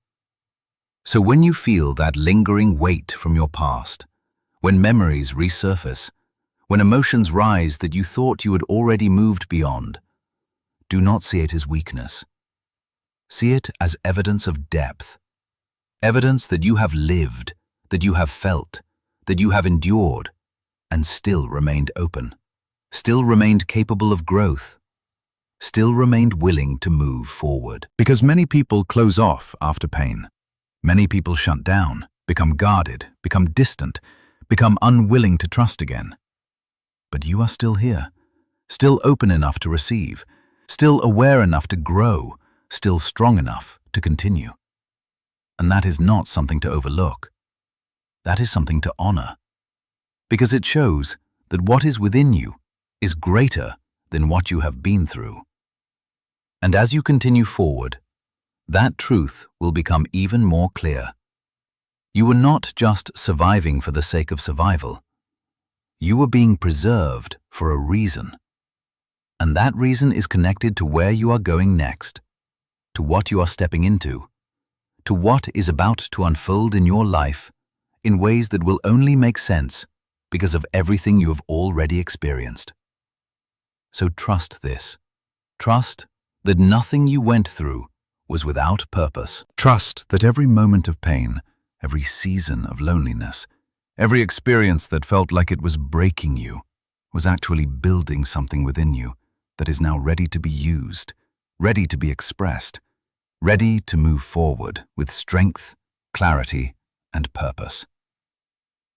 Speaker 2: So when you feel that lingering weight from your past, when memories resurface, when emotions rise that you thought you had already moved beyond, do not see it as weakness. See it as evidence of depth, evidence that you have lived, that you have felt, that you have endured, and still remained open, still remained capable of growth, still remained willing to move forward. Because many people close off after pain. Many people shut down, become guarded, become distant, become unwilling to trust again. But you are still here, still open enough to receive, still aware enough to grow, still strong enough to continue. And that is not something to overlook. That is something to honor. Because it shows that what is within you is greater than what you have been through. And as you continue forward, that truth will become even more clear. You were not just surviving for the sake of survival. You were being preserved for a reason. And that reason is connected to where you are going next, to what you are stepping into, to what is about to unfold in your life in ways that will only make sense because of everything you have already experienced. So trust this. Trust that nothing you went through was without purpose. Trust that every moment of pain, every season of loneliness, every experience that felt like it was breaking you, was actually building something within you that is now ready to be used, ready to be expressed, ready to move forward with strength, clarity, and purpose.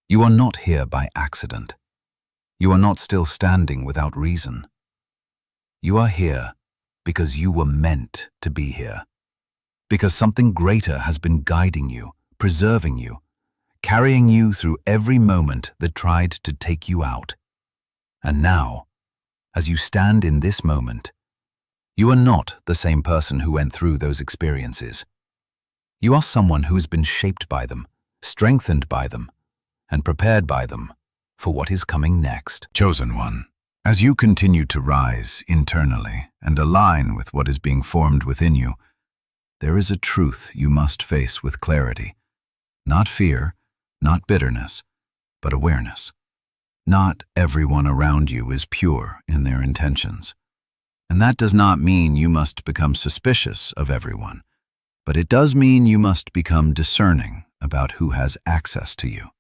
Speaker 2: You are not here by accident. You are not still standing without reason. You are here because you were meant to be here. Because something greater has been guiding you, preserving you, carrying you through every moment that tried to take you out. And now, as you stand in this moment, you are not the same person who went through those experiences. You are someone who has been shaped by them, strengthened by them, and prepared by them for what is coming next. Chosen one, as you continue to rise internally and align with what is being formed within you, there is a truth you must face with clarity. Not fear, not bitterness, but awareness. Not everyone around you is pure in their intentions. And that does not mean you must become suspicious of everyone, but it does mean you must become discerning about who has access to you,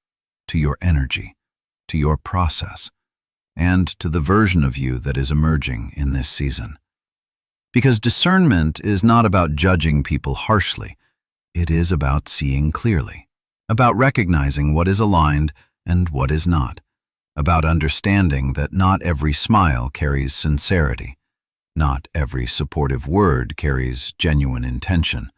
Speaker 2: to your energy, to your process, and to the version of you that is emerging in this season. Because discernment is not about judging people harshly.
Speaker 1: It is about seeing clearly, about recognizing what is aligned and what is not, about understanding that not every smile carries sincerity, not every supportive word carries genuine intention,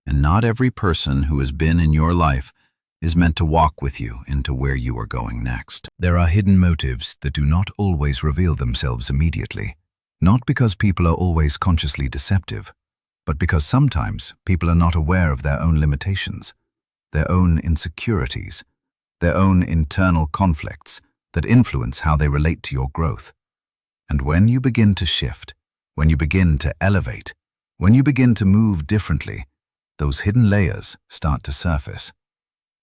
Speaker 1: and not every person who has been in your life is meant to walk with you into where you are going next.
Speaker 2: There are hidden motives that do not always reveal themselves immediately, not because people are always consciously deceptive, but because sometimes people are not aware of their own limitations, their own insecurities, their own internal conflicts that influence how they relate to your growth. And when you begin to shift, when you begin to elevate, when you begin to move differently, those hidden layers start to surface.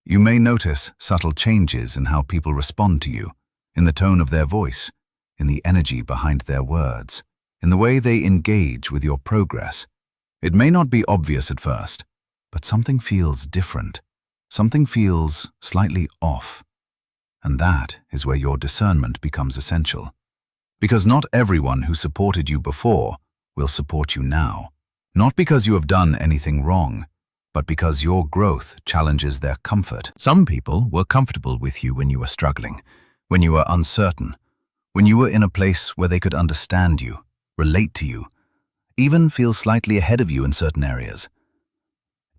Speaker 2: You may notice subtle changes in how people respond to you, in the tone of their voice, in the energy behind their words, in the way they engage with your progress. It may not be obvious at first, but something feels different. Something feels slightly off. And that is where your discernment becomes essential. Because not everyone who supported you before will support you now. Not because you have done anything wrong, but because your growth challenges their comfort. Some people were comfortable with you when you were struggling, when you were uncertain, when you were in a place where they could understand you, relate to you, even feel slightly ahead of you in certain areas.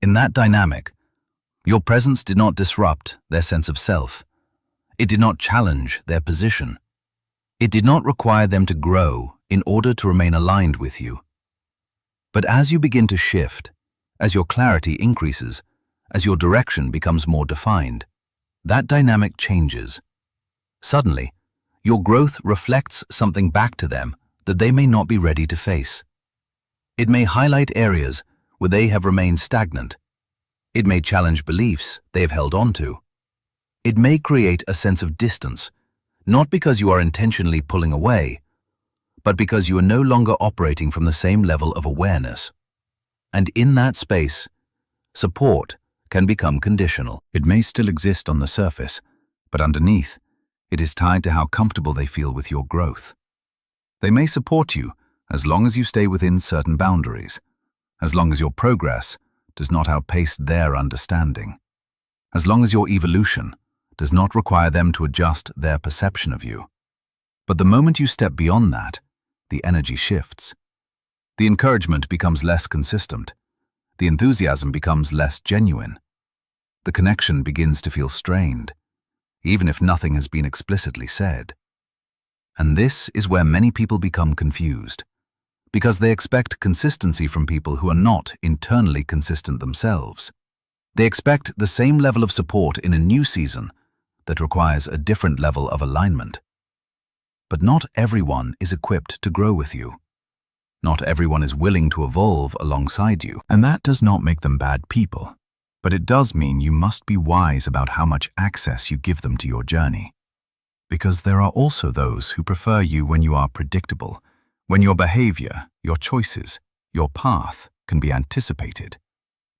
Speaker 2: In that dynamic, your presence did not disrupt their sense of self. It did not challenge their position. It did not require them to grow in order to remain aligned with you. But as you begin to shift, as your clarity increases, as your direction becomes more defined, that dynamic changes. Suddenly, your growth reflects something back to them that they may not be ready to face. It may highlight areas where they have remained stagnant. It may challenge beliefs they have held on to. It may create a sense of distance, not because you are intentionally pulling away, but because you are no longer operating from the same level of awareness. And in that space, support can become conditional. It may still exist on the surface, but underneath, it is tied to how comfortable they feel with your growth. They may support you as long as you stay within certain boundaries, as long as your progress does not outpace their understanding, as long as your evolution does not require them to adjust their perception of you. But the moment you step beyond that, the energy shifts. The encouragement becomes less consistent. The enthusiasm becomes less genuine. The connection begins to feel strained, even if nothing has been explicitly said. And this is where many people become confused, because they expect consistency from people who are not internally consistent themselves. They expect the same level of support in a new season that requires a different level of alignment. But not everyone is equipped to grow with you. Not everyone is willing to evolve alongside you. And that does not make them bad people, but it does mean you must be wise about how much access you give them to your journey. Because there are also those who prefer you when you are predictable, when your behavior, your choices, your path can be anticipated,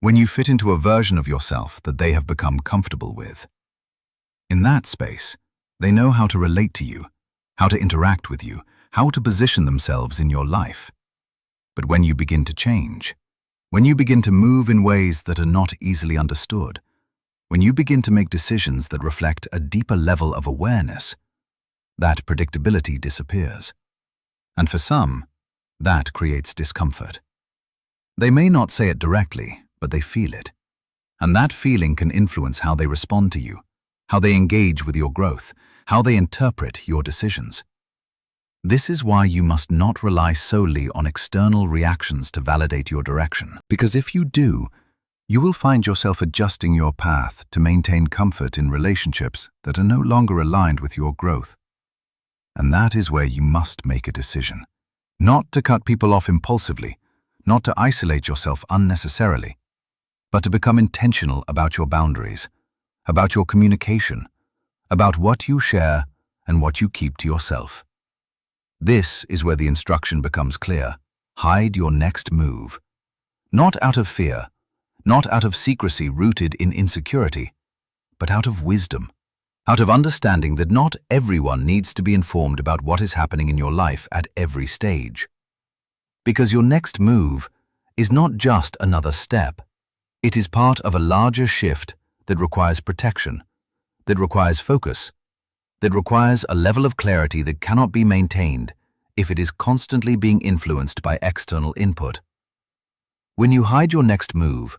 Speaker 2: when you fit into a version of yourself that they have become comfortable with. In that space, they know how to relate to you, how to interact with you, how to position themselves in your life. But when you begin to change, when you begin to move in ways that are not easily understood, when you begin to make decisions that reflect a deeper level of awareness, that predictability disappears. And for some, that creates discomfort. They may not say it directly, but they feel it. And that feeling can influence how they respond to you, how they engage with your growth, how they interpret your decisions. This is why you must not rely solely on external reactions to validate your direction. Because if you do, you will find yourself adjusting your path to maintain comfort in relationships that are no longer aligned with your growth. And that is where you must make a decision. Not to cut people off impulsively, not to isolate yourself unnecessarily, but to become intentional about your boundaries, about your communication, about what you share and what you keep to yourself. This is where the instruction becomes clear. Hide your next move. Not out of fear, not out of secrecy rooted in insecurity, but out of wisdom, out of understanding that not everyone needs to be informed about what is happening in your life at every stage. Because your next move is not just another step. It is part of a larger shift that requires protection, that requires focus, that requires a level of clarity that cannot be maintained if it is constantly being influenced by external input. When you hide your next move,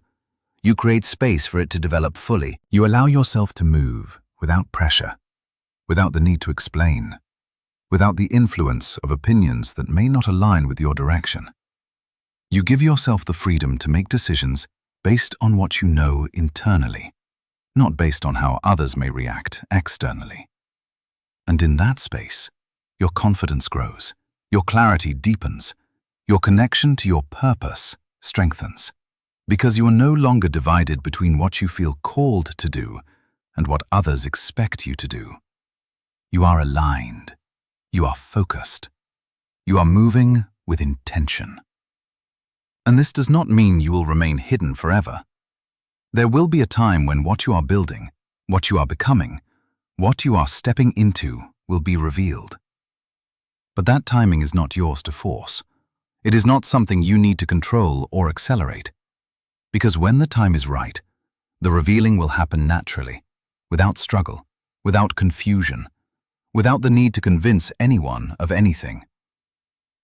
Speaker 2: you create space for it to develop fully. You allow yourself to move without pressure, without the need to explain, without the influence of opinions that may not align with your direction. You give yourself the freedom to make decisions based on what you know internally, not based on how others may react externally. And in that space, your confidence grows, your clarity deepens, your connection to your purpose strengthens, because you are no longer divided between what you feel called to do and what others expect you to do. You are aligned. You are focused. You are moving with intention. And this does not mean you will remain hidden forever. There will be a time when what you are building, what you are becoming, what you are stepping into will be revealed. But that timing is not yours to force. It is not something you need to control or accelerate. Because when the time is right, the revealing will happen naturally, without struggle, without confusion, without the need to convince anyone of anything.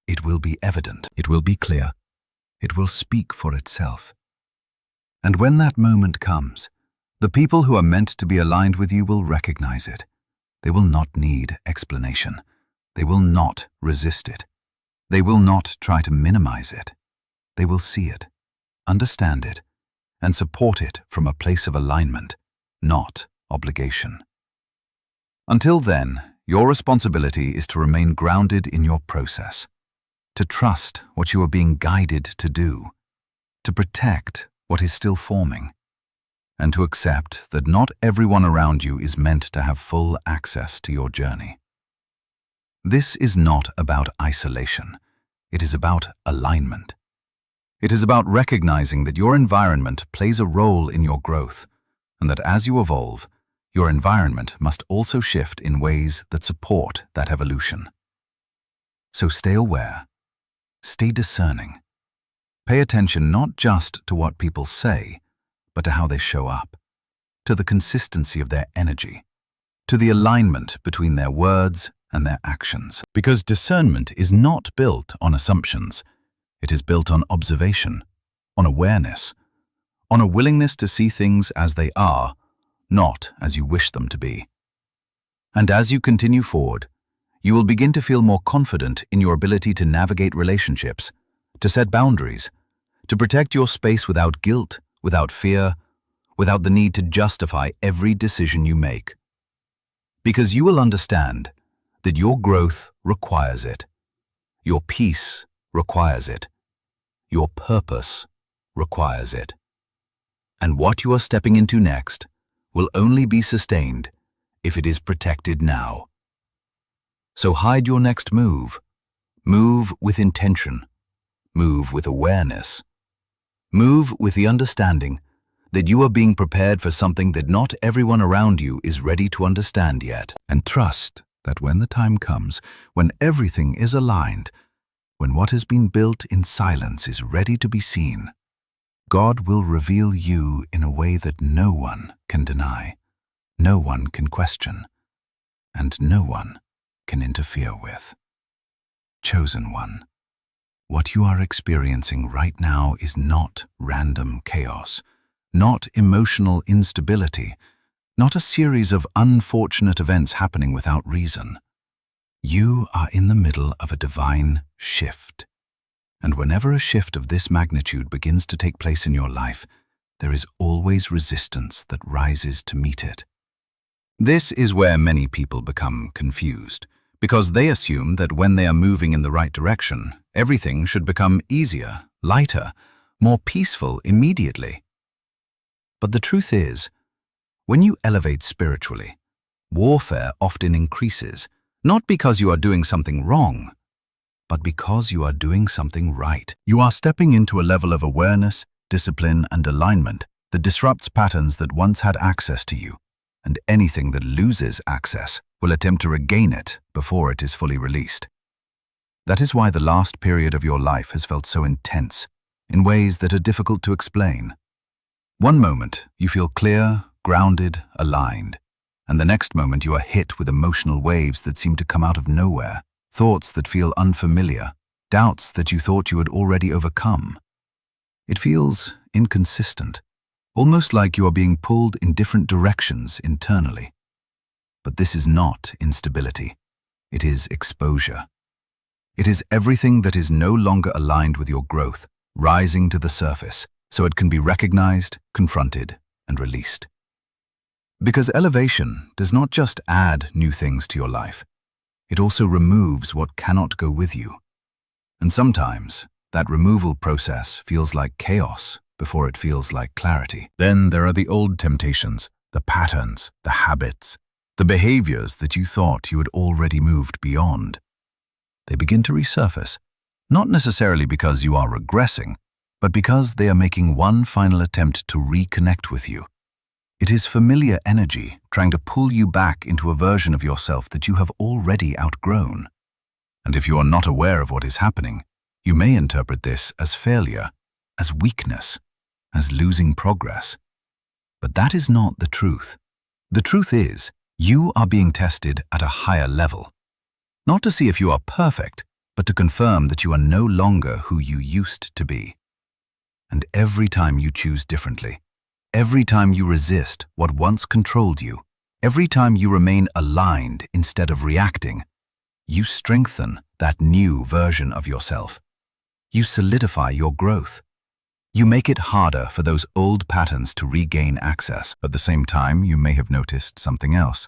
Speaker 2: It will be evident. It will be clear. It will speak for itself. And when that moment comes, the people who are meant to be aligned with you will recognize it. They will not need explanation. They will not resist it. They will not try to minimize it. They will see it, understand it, and support it from a place of alignment, not obligation. Until then, your responsibility is to remain grounded in your process, to trust what you are being guided to do, to protect what is still forming, and to accept that not everyone around you is meant to have full access to your journey. This is not about isolation. It is about alignment. It is about recognizing that your environment plays a role in your growth, and that as you evolve, your environment must also shift in ways that support that evolution. So stay aware, stay discerning. Pay attention not just to what people say, but to how they show up, to the consistency of their energy, to the alignment between their words and their actions. Because discernment is not built on assumptions. It is built on observation, on awareness, on a willingness to see things as they are, not as you wish them to be. And as you continue forward, you will begin to feel more confident in your ability to navigate relationships, to set boundaries, to protect your space without guilt, without fear, without the need to justify every decision you make. Because you will understand that your growth requires it, your peace requires it, your purpose requires it. And what you are stepping into next will only be sustained if it is protected now. So hide your next move. Move with intention. Move with awareness. Move with the understanding that you are being prepared for something that not everyone around you is ready to understand yet. And trust that when the time comes, when everything is aligned, when what has been built in silence is ready to be seen, God will reveal you in a way that no one can deny, no one can question, and no one can interfere with. Chosen one, what you are experiencing right now is not random chaos, not emotional instability, not a series of unfortunate events happening without reason. You are in the middle of a divine shift. And whenever a shift of this magnitude begins to take place in your life, there is always resistance that rises to meet it. This is where many people become confused, because they assume that when they are moving in the right direction, everything should become easier, lighter, more peaceful immediately. But the truth is, when you elevate spiritually, warfare often increases, not because you are doing something wrong, but because you are doing something right. You are stepping into a level of awareness, discipline, and alignment that disrupts patterns that once had access to you, and anything that loses access will attempt to regain it before it is fully released. That is why the last period of your life has felt so intense, in ways that are difficult to explain. One moment, you feel clear, grounded, aligned, and the next moment you are hit with emotional waves that seem to come out of nowhere, thoughts that feel unfamiliar, doubts that you thought you had already overcome. It feels inconsistent, almost like you are being pulled in different directions internally. But this is not instability. It is exposure. It is everything that is no longer aligned with your growth, rising to the surface, so it can be recognized, confronted, and released. Because elevation does not just add new things to your life, it also removes what cannot go with you. And sometimes, that removal process feels like chaos before it feels like clarity. Then there are the old temptations, the patterns, the habits, the behaviors that you thought you had already moved beyond. They begin to resurface, not necessarily because you are regressing, but because they are making one final attempt to reconnect with you. It is familiar energy trying to pull you back into a version of yourself that you have already outgrown. And if you are not aware of what is happening, you may interpret this as failure, as weakness, as losing progress. But that is not the truth. The truth is, you are being tested at a higher level. Not to see if you are perfect, but to confirm that you are no longer who you used to be. And every time you choose differently, every time you resist what once controlled you, every time you remain aligned instead of reacting, you strengthen that new version of yourself. You solidify your growth. You make it harder for those old patterns to regain access. At the same time, you may have noticed something else.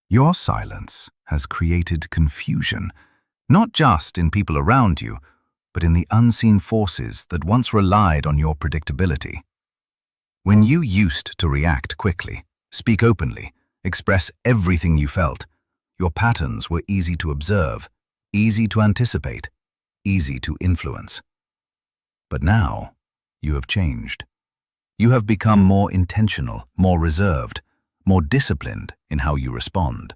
Speaker 2: Your silence has created confusion, not just in people around you, but in the unseen forces that once relied on your predictability. When you used to react quickly, speak openly, express everything you felt, your patterns were easy to observe, easy to anticipate, easy to influence. But now, you have changed. You have become more intentional, more reserved, more disciplined in how you respond.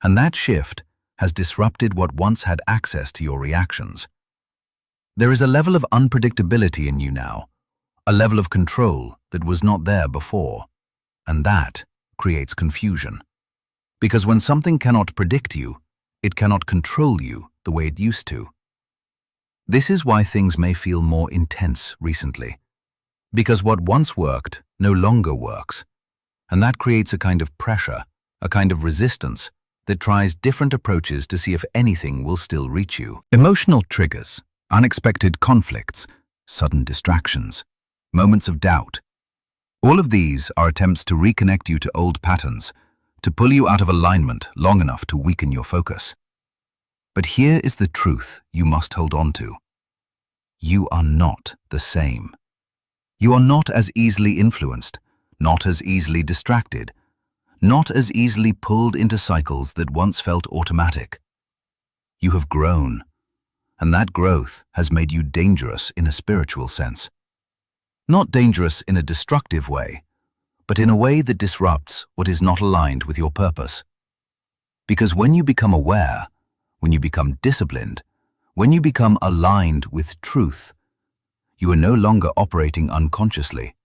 Speaker 2: And that shift has disrupted what once had access to your reactions. There is a level of unpredictability in you now, a level of control that was not there before, and that creates confusion. Because when something cannot predict you, it cannot control you the way it used to. This is why things may feel more intense recently, because what once worked no longer works, and that creates a kind of pressure, a kind of resistance that tries different approaches to see if anything will still reach you. Emotional triggers, unexpected conflicts, sudden distractions, moments of doubt. All of these are attempts to reconnect you to old patterns, to pull you out of alignment long enough to weaken your focus. But here is the truth you must hold on to. You are not the same. You are not as easily influenced, not as easily distracted, not as easily pulled into cycles that once felt automatic. You have grown, and that growth has made you dangerous in a spiritual sense. Not dangerous in a destructive way, but in a way that disrupts what is not aligned with your purpose. Because when you become aware, when you become disciplined, when you become aligned with truth, you are no longer operating unconsciously.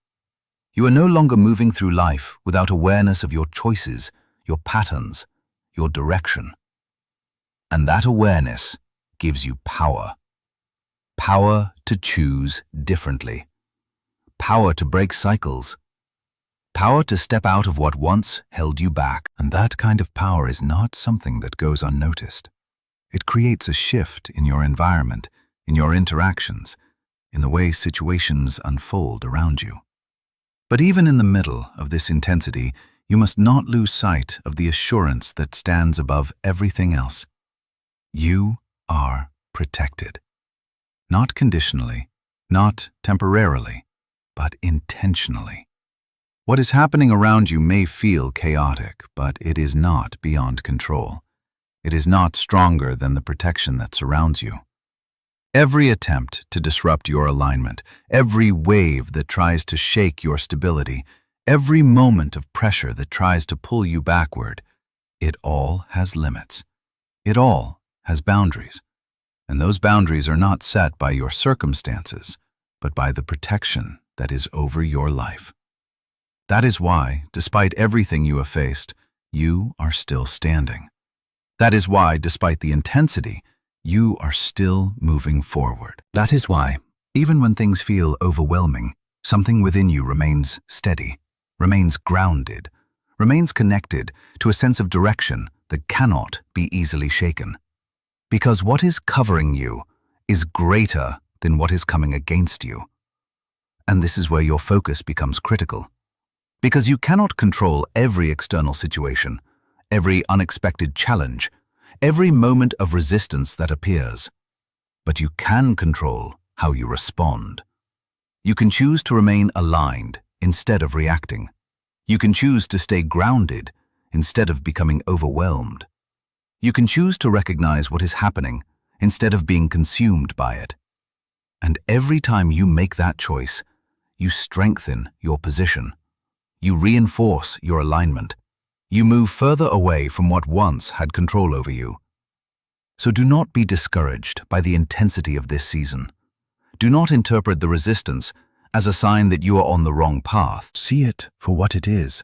Speaker 2: You are no longer moving through life without awareness of your choices, your patterns, your direction. And that awareness gives you power. Power to choose differently. Power to break cycles. Power to step out of what once held you back. And that kind of power is not something that goes unnoticed. It creates a shift in your environment, in your interactions, in the way situations unfold around you. But even in the middle of this intensity, you must not lose sight of the assurance that stands above everything else. You are protected. Not conditionally, not temporarily, but intentionally. What is happening around you may feel chaotic, but it is not beyond control. It is not stronger than the protection that surrounds you. Every attempt to disrupt your alignment, every wave that tries to shake your stability, every moment of pressure that tries to pull you backward, it all has limits. It all has boundaries. And those boundaries are not set by your circumstances, but by the protection
Speaker 1: that is over your life. That is why, despite everything you have faced, you are still standing. That is why, despite the intensity, you are still moving forward.
Speaker 2: That is why, even when things feel overwhelming, something within you remains steady, remains grounded, remains connected to a sense of direction that cannot be easily shaken. Because what is covering you is greater than what is coming against you. And this is where your focus becomes critical. Because you cannot control every external situation, every unexpected challenge, every moment of resistance that appears. But you can control how you respond. You can choose to remain aligned instead of reacting. You can choose to stay grounded instead of becoming overwhelmed. You can choose to recognize what is happening instead of being consumed by it. And every time you make that choice, you strengthen your position. You reinforce your alignment. You move further away from what once had control over you. So do not be discouraged by the intensity of this season. Do not interpret the resistance as a sign that you are on the wrong path. See it for what it is.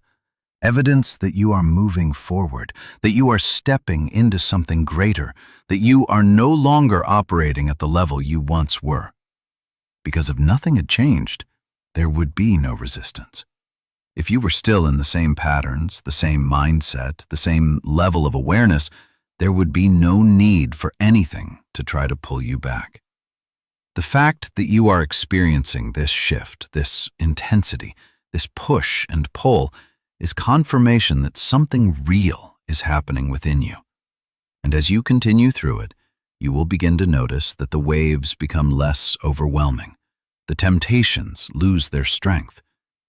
Speaker 2: Evidence that you are moving forward, that you are stepping into something greater, that you are no longer operating at the level you once were. Because if nothing had changed, there would be no resistance. If you were still in the same patterns, the same mindset, the same level of awareness, there would be no need for anything to try to pull you back. The fact that you are experiencing this shift, this intensity, this push and pull, is confirmation that something real is happening within you. And as you continue through it, you will begin to notice that the waves become less overwhelming. The temptations lose their strength.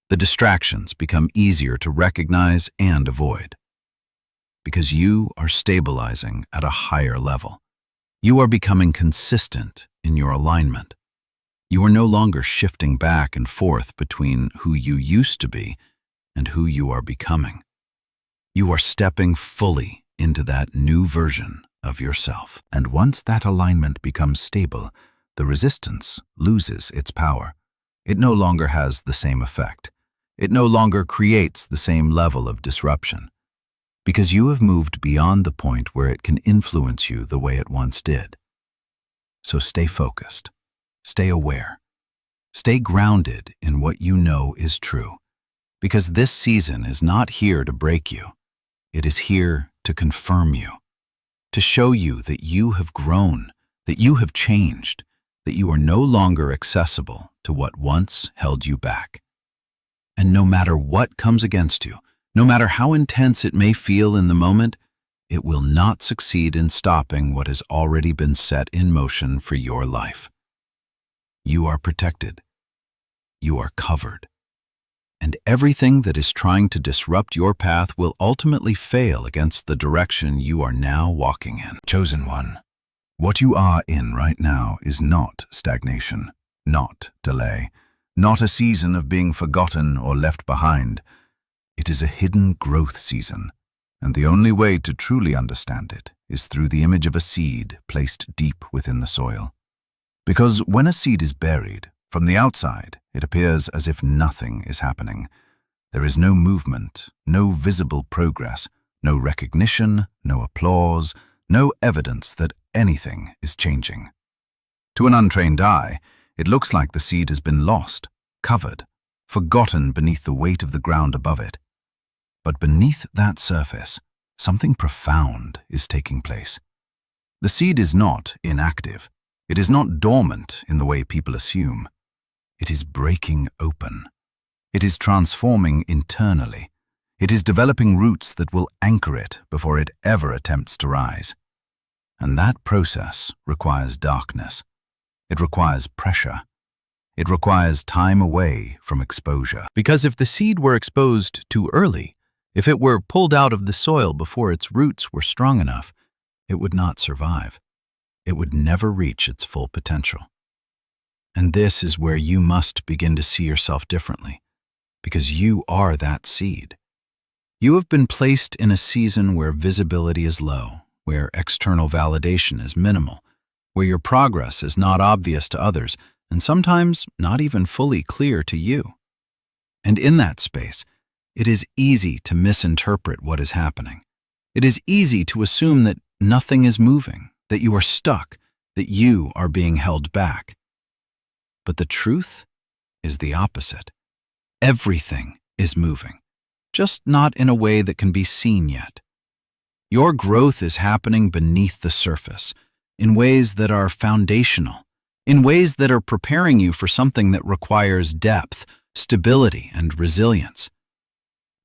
Speaker 2: The distractions become easier to recognize and avoid. Because you are stabilizing at a higher level. You are becoming consistent in your alignment. You are no longer shifting back and forth between who you used to be and who you are becoming. You are stepping fully into that new version of yourself. And once that alignment becomes stable, the resistance loses its power. It no longer has the same effect. It no longer creates the same level of disruption. Because you have moved beyond the point where it can influence you the way it once did. So stay focused. Stay aware. Stay grounded in what you know is true. Because this season is not here to break you. It is here to confirm you. To show you that you have grown, that you have changed, that you are no longer accessible to what once held you back. And no matter what comes against you, no matter how intense it may feel in the moment, it will not succeed in stopping what has already been set in motion for your life. You are protected. You are covered. And everything that is trying to disrupt your path will ultimately fail against the direction you are now walking in. Chosen one, what you are in right now is not stagnation, not delay, not a season of being forgotten or left behind. It is a hidden growth season, and the only way to truly understand it is through the image of a seed placed deep within the soil. Because when a seed is buried, from the outside, it appears as if nothing is happening. There is no movement, no visible progress, no recognition, no applause, no evidence that anything is changing. To an untrained eye, it looks like the seed has been lost, covered, forgotten beneath the weight of the ground above it. But beneath that surface, something profound is taking place. The seed is not inactive. It is not dormant in the way people assume. It is breaking open. It is transforming internally. It is developing roots that will anchor it before it ever attempts to rise. And that process requires darkness. It requires pressure. It requires time away from exposure. Because if the seed were exposed too early, if it were pulled out of the soil before its roots were strong enough, it would not survive. It would never reach its full potential. And this is where you must begin to see yourself differently, because you are that seed. You have been placed in a season where visibility is low, where external validation is minimal, where your progress is not obvious to others,
Speaker 1: and sometimes not even fully clear to you. And in that space, it is easy to misinterpret what is happening. It is easy to assume that nothing is moving, that you are stuck, that you are being held back. But the truth is the opposite. Everything is moving, just not in a way that can be seen yet. Your growth is happening beneath the surface, in ways that are foundational, in ways that are preparing you for something that requires depth, stability, and resilience.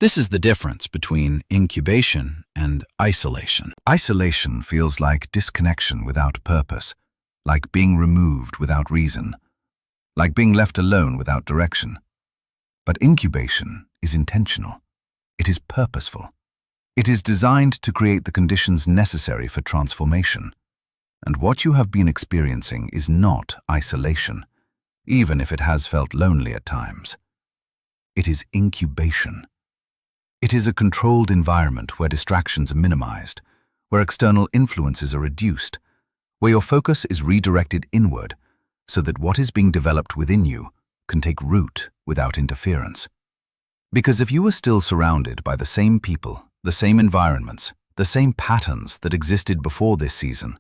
Speaker 1: This is the difference between incubation and isolation.
Speaker 2: Isolation feels like disconnection without purpose, like being removed without reason, like being left alone without direction. But incubation is intentional. It is purposeful. It is designed to create the conditions necessary for transformation. And what you have been experiencing is not isolation, even if it has felt lonely at times. It is incubation. It is a controlled environment where distractions are minimized, where external influences are reduced, where your focus is redirected inward so that what is being developed within you can take root without interference. Because if you were still surrounded by the same people, the same environments, the same patterns that existed before this season,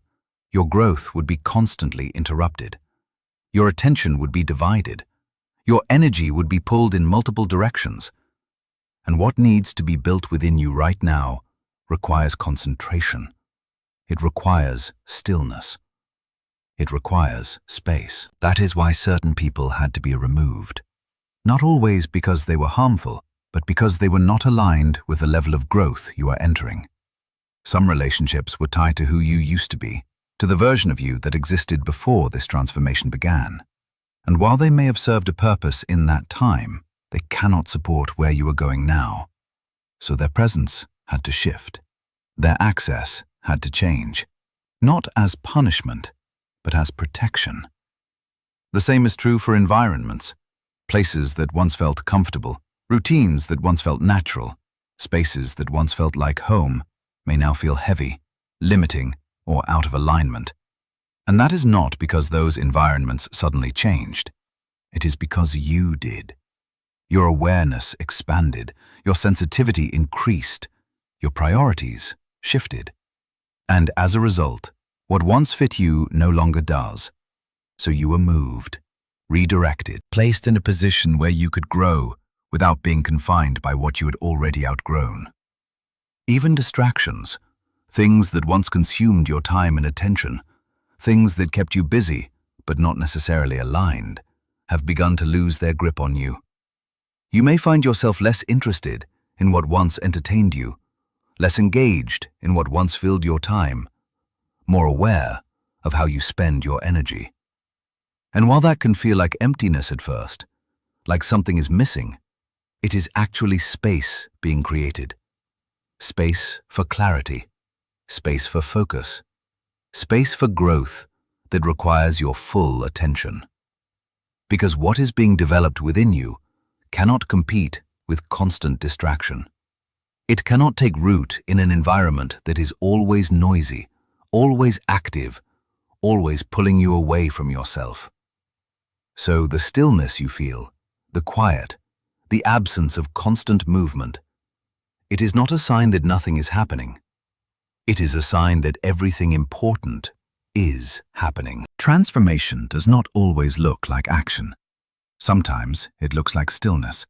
Speaker 2: your growth would be constantly interrupted. Your attention would be divided. Your energy would be pulled in multiple directions. And what needs to be built within you right now requires concentration. It requires stillness. It requires space. That is why certain people had to be removed. Not always because they were harmful, but because they were not aligned with the level of growth you are entering. Some relationships were tied to who you used to be, to the version of you that existed before this transformation began. And while they may have served a purpose in that time, they cannot support where you are going now. So their presence had to shift. Their access had to change, not as punishment, but as protection. The same is true for environments. Places that once felt comfortable, routines that once felt natural, spaces that once felt like home may now feel heavy, limiting, or out of alignment. And that is not because those environments suddenly changed. It is because you did. Your awareness expanded, your sensitivity increased, your priorities shifted. And as a result, what once fit you no longer does. So you were moved, redirected, placed in a position where you could grow without being confined by what you had already outgrown. Even distractions, things that once consumed your time and attention, things that kept you busy but not necessarily aligned, have begun to lose their grip on you. You may find yourself less interested in what once entertained you, less engaged in what once filled your time, more aware of how you spend your energy. And while that can feel like emptiness at first, like something is missing, it is actually space being created. Space for clarity, space for focus, space for growth that requires your full attention. Because what is being developed within you cannot compete with constant distraction. It cannot take root in an environment that is always noisy, always active, always pulling you away from yourself. So the stillness you feel, the quiet, the absence of constant movement, it is not a sign that nothing is happening. It is a sign that everything important is happening. Transformation does not always look like action. Sometimes it looks like stillness.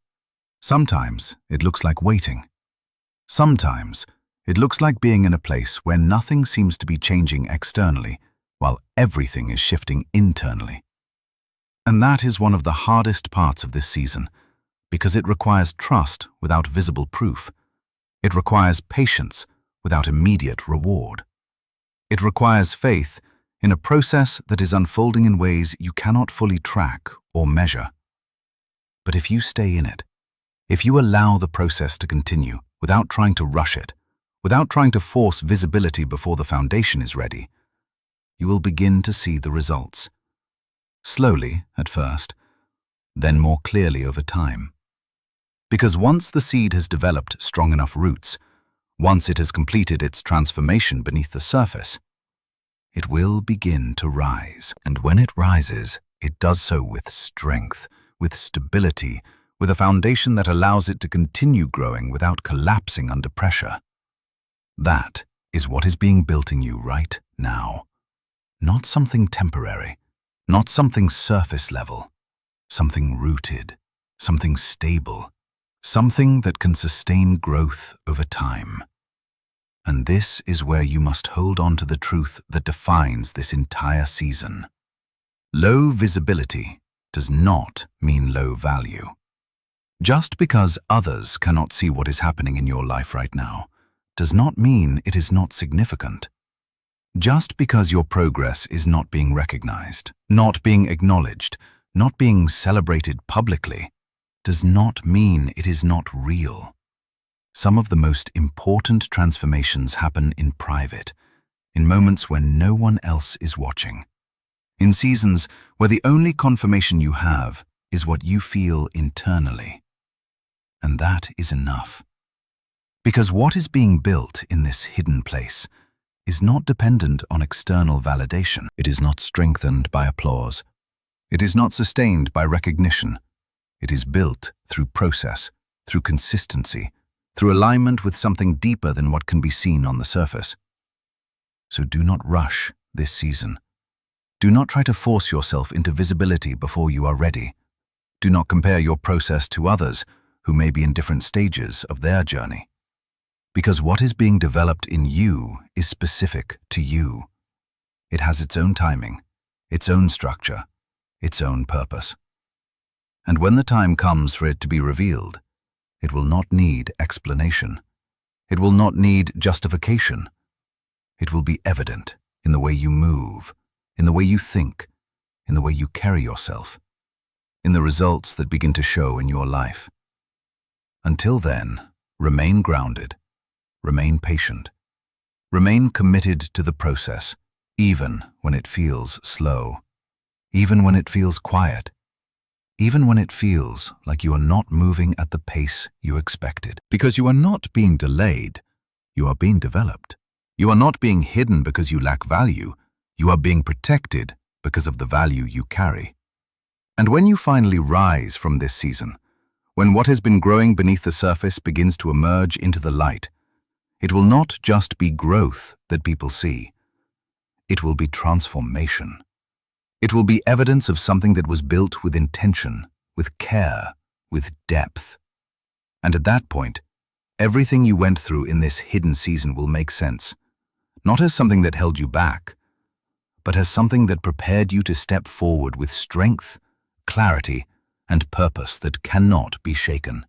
Speaker 2: Sometimes it looks like waiting. Sometimes it looks like being in a place where nothing seems to be changing externally, while everything is shifting internally. And that is one of the hardest parts of this season, because it requires trust without visible proof. It requires patience without immediate reward. It requires faith in a process that is unfolding in ways you cannot fully track or measure. But if you stay in it, if you allow the process to continue without trying to rush it, without trying to force visibility before the foundation is ready, you will begin to see the results. Slowly at first, then more clearly over time. Because once the seed has developed strong enough roots, once it has completed its transformation beneath the surface, it will begin to rise. And when it rises, it does so with strength, with stability, with a foundation that allows it to continue growing without collapsing under pressure. That is what is being built in you right now. Not something temporary, not something surface level, something rooted, something stable, something that can sustain growth over time. And this is where you must hold on to the truth that defines this entire season. Low visibility does not mean low value. Just because others cannot see what is happening in your life right now does not mean it is not significant. Just because your progress is not being recognized, not being acknowledged, not being celebrated publicly, does not mean it is not real. Some of the most important transformations happen in private, in moments when no one else is watching, in seasons where the only confirmation you have is what you feel internally. And that is enough. Because what is being built in this hidden place is not dependent on external validation. It is not strengthened by applause. It is not sustained by recognition. It is built through process, through consistency, through alignment with something deeper than what can be seen on the surface. So do not rush this season. Do not try to force yourself into visibility before you are ready. Do not compare your process to others who may be in different stages of their journey. Because what is being developed in you is specific to you. It has its own timing, its own structure, its own purpose. And when the time comes for it to be revealed, it will not need explanation. It will not need justification. It will be evident in the way you move, in the way you think, in the way you carry yourself, in the results that begin to show in your life. Until then, remain grounded, remain patient, remain committed to the process, even when it feels slow, even when it feels quiet, even when it feels like you are not moving at the pace you expected. Because you are not being delayed, you are being developed. You are not being hidden because you lack value, you are being protected because of the value you carry. And when you finally rise from this season, when what has been growing beneath the surface begins to emerge into the light, it will not just be growth that people see. It will be transformation. It will be evidence of something that was built with intention, with care, with depth. And at that point, everything you went through in this hidden season will make sense, not as something that held you back, but as something that prepared you to step forward with strength, clarity, and purpose that cannot be shaken.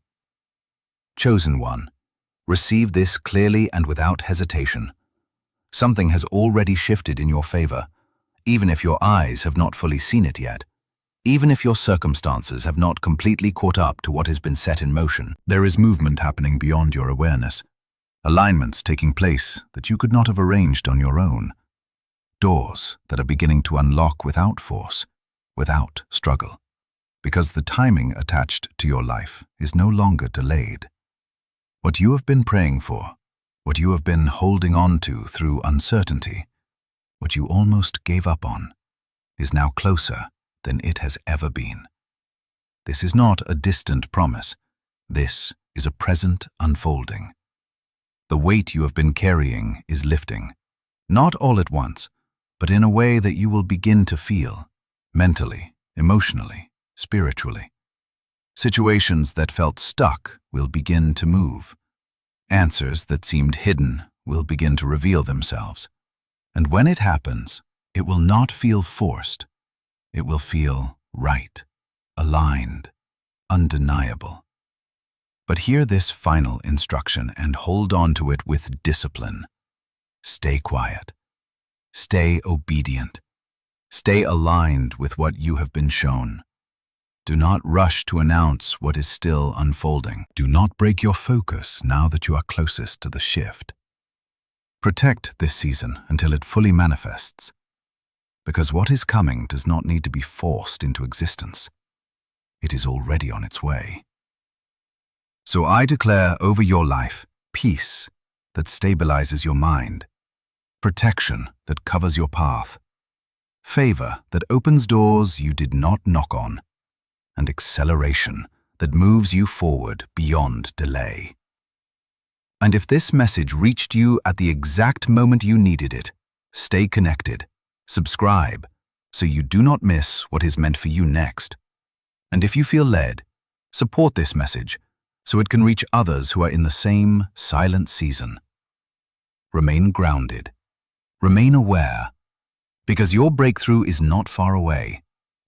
Speaker 2: Chosen one, receive this clearly and without hesitation. Something has already shifted in your favor, even if your eyes have not fully seen it yet. Even if your circumstances have not completely caught up to what has been set in motion, there is movement happening beyond your awareness, alignments taking place that you could not have arranged on your own, doors that are beginning to unlock without force, without struggle, because the timing attached to your life is no longer delayed. What you have been praying for, what you have been holding on to through uncertainty, what you almost gave up on, is now closer than it has ever been. This is not a distant promise. This is a present unfolding. The weight you have been carrying is lifting, not all at once, but in a way that you will begin to feel, mentally, emotionally, spiritually. Situations that felt stuck will begin to move. Answers that seemed hidden will begin to reveal themselves. And when it happens, it will not feel forced. It will feel right, aligned, undeniable. But hear this final instruction and hold on to it with discipline. Stay quiet. Stay obedient. Stay aligned with what you have been shown. Do not rush to announce what is still unfolding. Do not break your focus now that you are closest to the shift. Protect this season until it fully manifests, because what is coming does not need to be forced into existence. It is already on its way. So I declare over your life peace that stabilizes your mind, protection that covers your path, favor that opens doors you did not knock on, and acceleration that moves you forward beyond delay. And if this message reached you at the exact moment you needed it, stay connected, subscribe, so you do not miss what is meant for you next. And if you feel led, support this message so it can reach others who are in the same silent season. Remain grounded. Remain aware, because your breakthrough is not far away.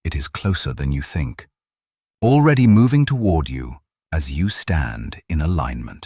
Speaker 2: It is closer than you think, already moving toward you as you stand in alignment.